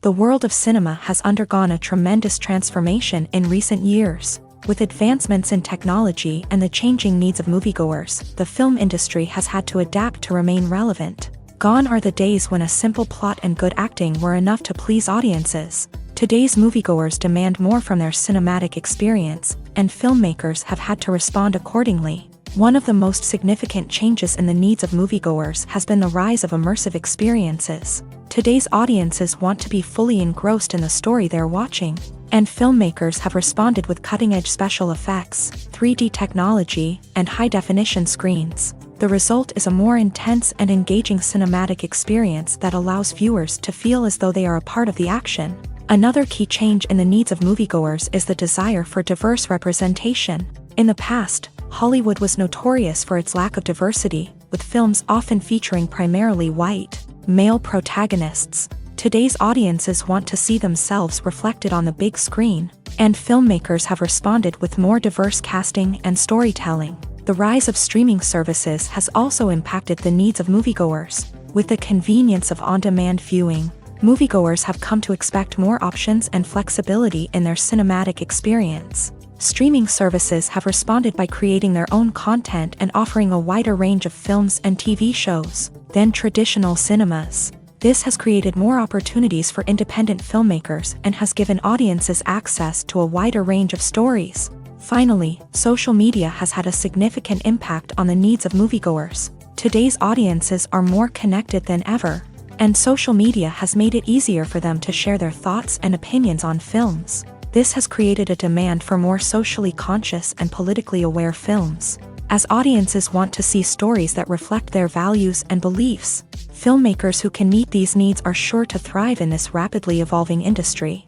The world of cinema has undergone a tremendous transformation in recent years. With advancements in technology and the changing needs of moviegoers, the film industry has had to adapt to remain relevant. Gone are the days when a simple plot and good acting were enough to please audiences. Today's moviegoers demand more from their cinematic experience, and filmmakers have had to respond accordingly. One of the most significant changes in the needs of moviegoers has been the rise of immersive experiences. Today's audiences want to be fully engrossed in the story they're watching, and filmmakers have responded with cutting-edge special effects, 3D technology, and high-definition screens. The result is a more intense and engaging cinematic experience that allows viewers to feel as though they are a part of the action. Another key change in the needs of moviegoers is the desire for diverse representation. In the past, Hollywood was notorious for its lack of diversity, with films often featuring primarily white, male protagonists. Today's audiences want to see themselves reflected on the big screen, and filmmakers have responded with more diverse casting and storytelling. The rise of streaming services has also impacted the needs of moviegoers. With the convenience of on-demand viewing, moviegoers have come to expect more options and flexibility in their cinematic experience. Streaming services have responded by creating their own content and offering a wider range of films and TV shows than traditional cinemas. This has created more opportunities for independent filmmakers and has given audiences access to a wider range of stories. Finally, social media has had a significant impact on the needs of moviegoers. Today's audiences are more connected than ever, and social media has made it easier for them to share their thoughts and opinions on films. This has created a demand for more socially conscious and politically aware films. As audiences want to see stories that reflect their values and beliefs, filmmakers who can meet these needs are sure to thrive in this rapidly evolving industry.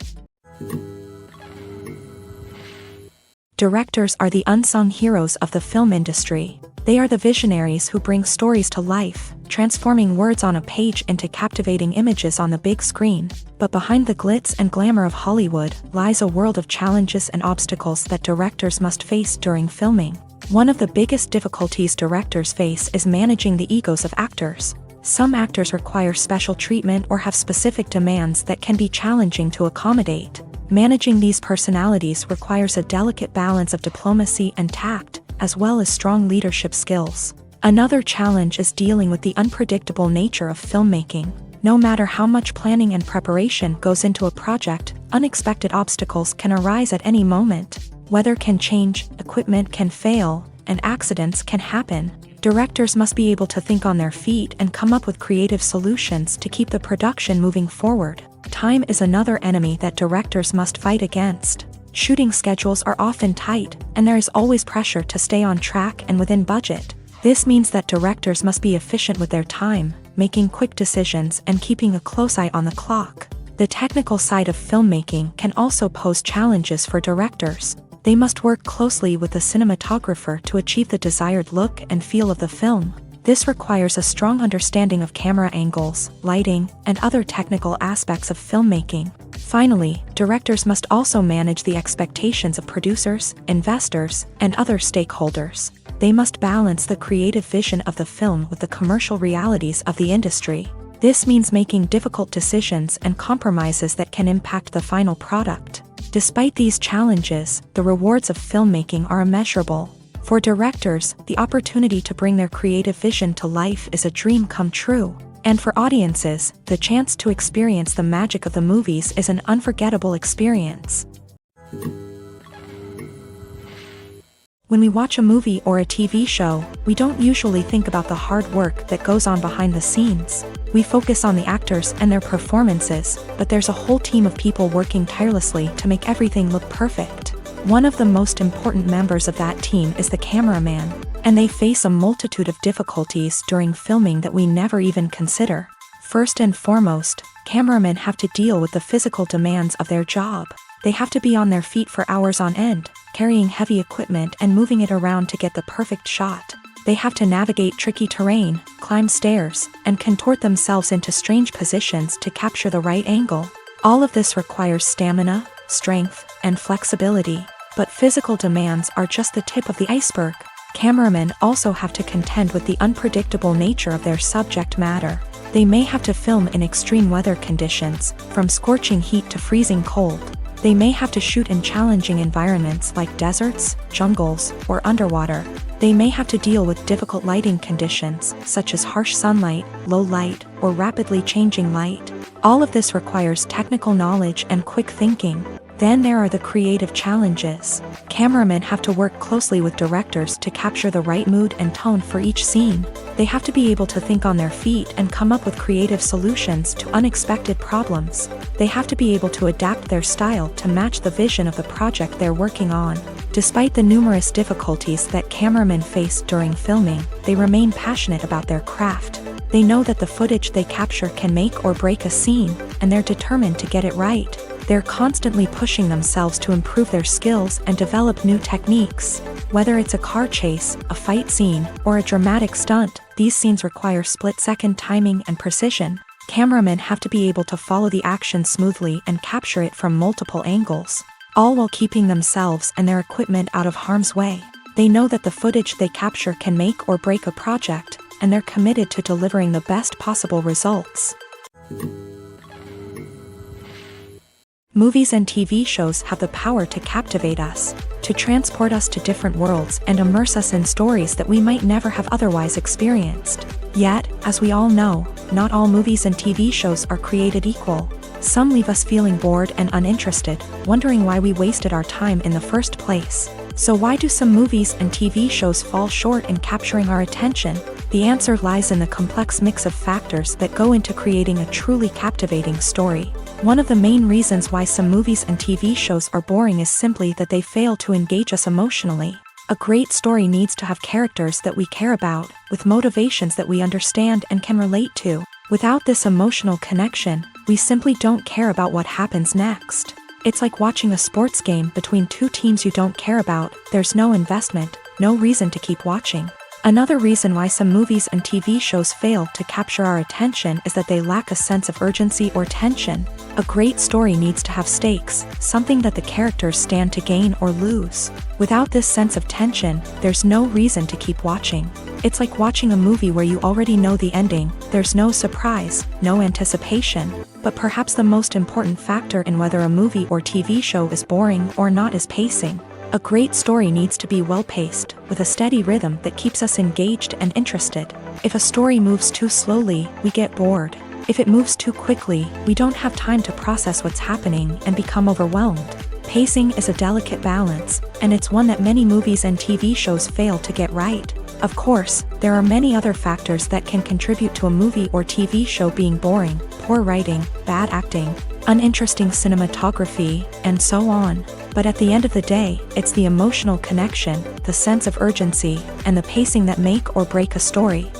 Directors are the unsung heroes of the film industry. They are the visionaries who bring stories to life, transforming words on a page into captivating images on the big screen. But behind the glitz and glamour of Hollywood lies a world of challenges and obstacles that directors must face during filming. One of the biggest difficulties directors face is managing the egos of actors. Some actors require special treatment or have specific demands that can be challenging to accommodate. Managing these personalities requires a delicate balance of diplomacy and tact, as well as strong leadership skills. Another challenge is dealing with the unpredictable nature of filmmaking. No matter how much planning and preparation goes into a project, unexpected obstacles can arise at any moment. Weather can change, equipment can fail, and accidents can happen. Directors must be able to think on their feet and come up with creative solutions to keep the production moving forward. Time is another enemy that directors must fight against. Shooting schedules are often tight, and there is always pressure to stay on track and within budget. This means that directors must be efficient with their time, making quick decisions and keeping a close eye on the clock. The technical side of filmmaking can also pose challenges for directors. They must work closely with the cinematographer to achieve the desired look and feel of the film. This requires a strong understanding of camera angles, lighting, and other technical aspects of filmmaking. Finally, directors must also manage the expectations of producers, investors, and other stakeholders. They must balance the creative vision of the film with the commercial realities of the industry. This means making difficult decisions and compromises that can impact the final product. Despite these challenges, the rewards of filmmaking are immeasurable. For directors, the opportunity to bring their creative vision to life is a dream come true. And for audiences, the chance to experience the magic of the movies is an unforgettable experience. When we watch a movie or a TV show, we don't usually think about the hard work that goes on behind the scenes. We focus on the actors and their performances, but there's a whole team of people working tirelessly to make everything look perfect. One of the most important members of that team is the cameraman, and they face a multitude of difficulties during filming that we never even consider. First and foremost, cameramen have to deal with the physical demands of their job. They have to be on their feet for hours on end, carrying heavy equipment and moving it around to get the perfect shot. They have to navigate tricky terrain, climb stairs, and contort themselves into strange positions to capture the right angle. All of this requires stamina, strength, and flexibility. But physical demands are just the tip of the iceberg. Cameramen also have to contend with the unpredictable nature of their subject matter. They may have to film in extreme weather conditions, from scorching heat to freezing cold. They may have to shoot in challenging environments like deserts, jungles, or underwater. They may have to deal with difficult lighting conditions, such as harsh sunlight, low light, or rapidly changing light. All of this requires technical knowledge and quick thinking. Then there are the creative challenges. Cameramen have to work closely with directors to capture the right mood and tone for each scene. They have to be able to think on their feet and come up with creative solutions to unexpected problems. They have to be able to adapt their style to match the vision of the project they're working on. Despite the numerous difficulties that cameramen face during filming, they remain passionate about their craft. They know that the footage they capture can make or break a scene, and they're determined to get it right. They're constantly pushing themselves to improve their skills and develop new techniques. Whether it's a car chase, a fight scene, or a dramatic stunt, these scenes require split-second timing and precision. Cameramen have to be able to follow the action smoothly and capture it from multiple angles, all while keeping themselves and their equipment out of harm's way. They know that the footage they capture can make or break a project, and they're committed to delivering the best possible results. Movies and TV shows have the power to captivate us, to transport us to different worlds and immerse us in stories that we might never have otherwise experienced. Yet, as we all know, not all movies and TV shows are created equal. Some leave us feeling bored and uninterested, wondering why we wasted our time in the first place. So why do some movies and TV shows fall short in capturing our attention? The answer lies in the complex mix of factors that go into creating a truly captivating story. One of the main reasons why some movies and TV shows are boring is simply that they fail to engage us emotionally. A great story needs to have characters that we care about, with motivations that we understand and can relate to. Without this emotional connection, we simply don't care about what happens next. It's like watching a sports game between two teams you don't care about. There's no investment, no reason to keep watching. Another reason why some movies and TV shows fail to capture our attention is that they lack a sense of urgency or tension. A great story needs to have stakes, something that the characters stand to gain or lose. Without this sense of tension, there's no reason to keep watching. It's like watching a movie where you already know the ending. There's no surprise, no anticipation. But perhaps the most important factor in whether a movie or TV show is boring or not is pacing. A great story needs to be well-paced, with a steady rhythm that keeps us engaged and interested. If a story moves too slowly, we get bored. If it moves too quickly, we don't have time to process what's happening and become overwhelmed. Pacing is a delicate balance, and it's one that many movies and TV shows fail to get right. Of course, there are many other factors that can contribute to a movie or TV show being boring: poor writing, bad acting, uninteresting cinematography, and so on. But at the end of the day, it's the emotional connection, the sense of urgency, and the pacing that make or break a story.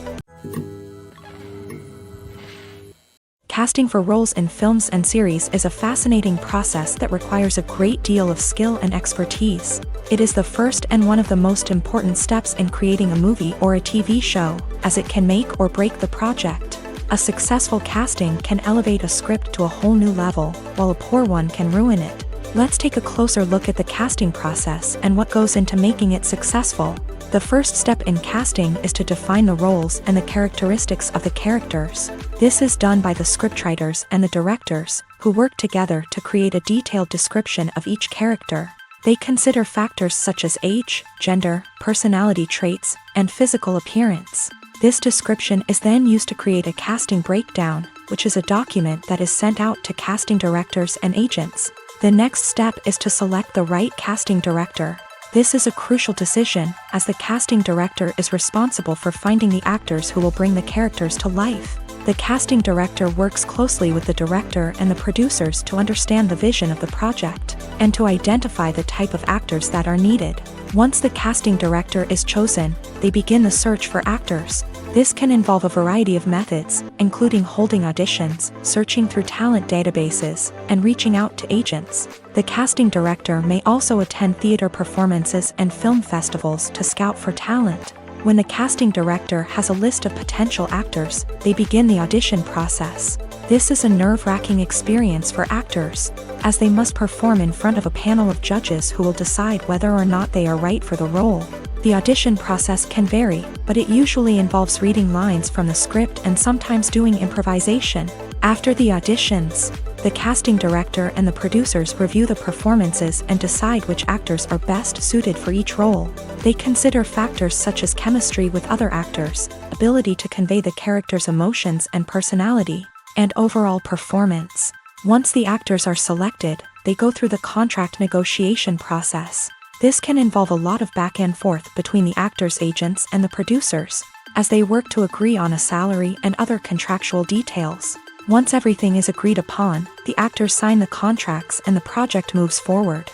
Casting for roles in films and series is a fascinating process that requires a great deal of skill and expertise. It is the first and one of the most important steps in creating a movie or a TV show, as it can make or break the project. A successful casting can elevate a script to a whole new level, while a poor one can ruin it. Let's take a closer look at the casting process and what goes into making it successful. The first step in casting is to define the roles and the characteristics of the characters. This is done by the scriptwriters and the directors, who work together to create a detailed description of each character. They consider factors such as age, gender, personality traits, and physical appearance. This description is then used to create a casting breakdown, which is a document that is sent out to casting directors and agents. The next step is to select the right casting director. This is a crucial decision, as the casting director is responsible for finding the actors who will bring the characters to life. The casting director works closely with the director and the producers to understand the vision of the project, and to identify the type of actors that are needed. Once the casting director is chosen, they begin the search for actors. This can involve a variety of methods, including holding auditions, searching through talent databases, and reaching out to agents. The casting director may also attend theater performances and film festivals to scout for talent. When the casting director has a list of potential actors, they begin the audition process. This is a nerve-wracking experience for actors, as they must perform in front of a panel of judges who will decide whether or not they are right for the role. The audition process can vary, but it usually involves reading lines from the script and sometimes doing improvisation. After the auditions, The casting director and the producers review the performances and decide which actors are best suited for each role. They consider factors such as chemistry with other actors, ability to convey the character's emotions and personality, and overall performance. Once the actors are selected, they go through the contract negotiation process. This can involve a lot of back and forth between the actors' agents and the producers, as they work to agree on a salary and other contractual details. Once everything is agreed upon, the actors sign the contracts and the project moves forward.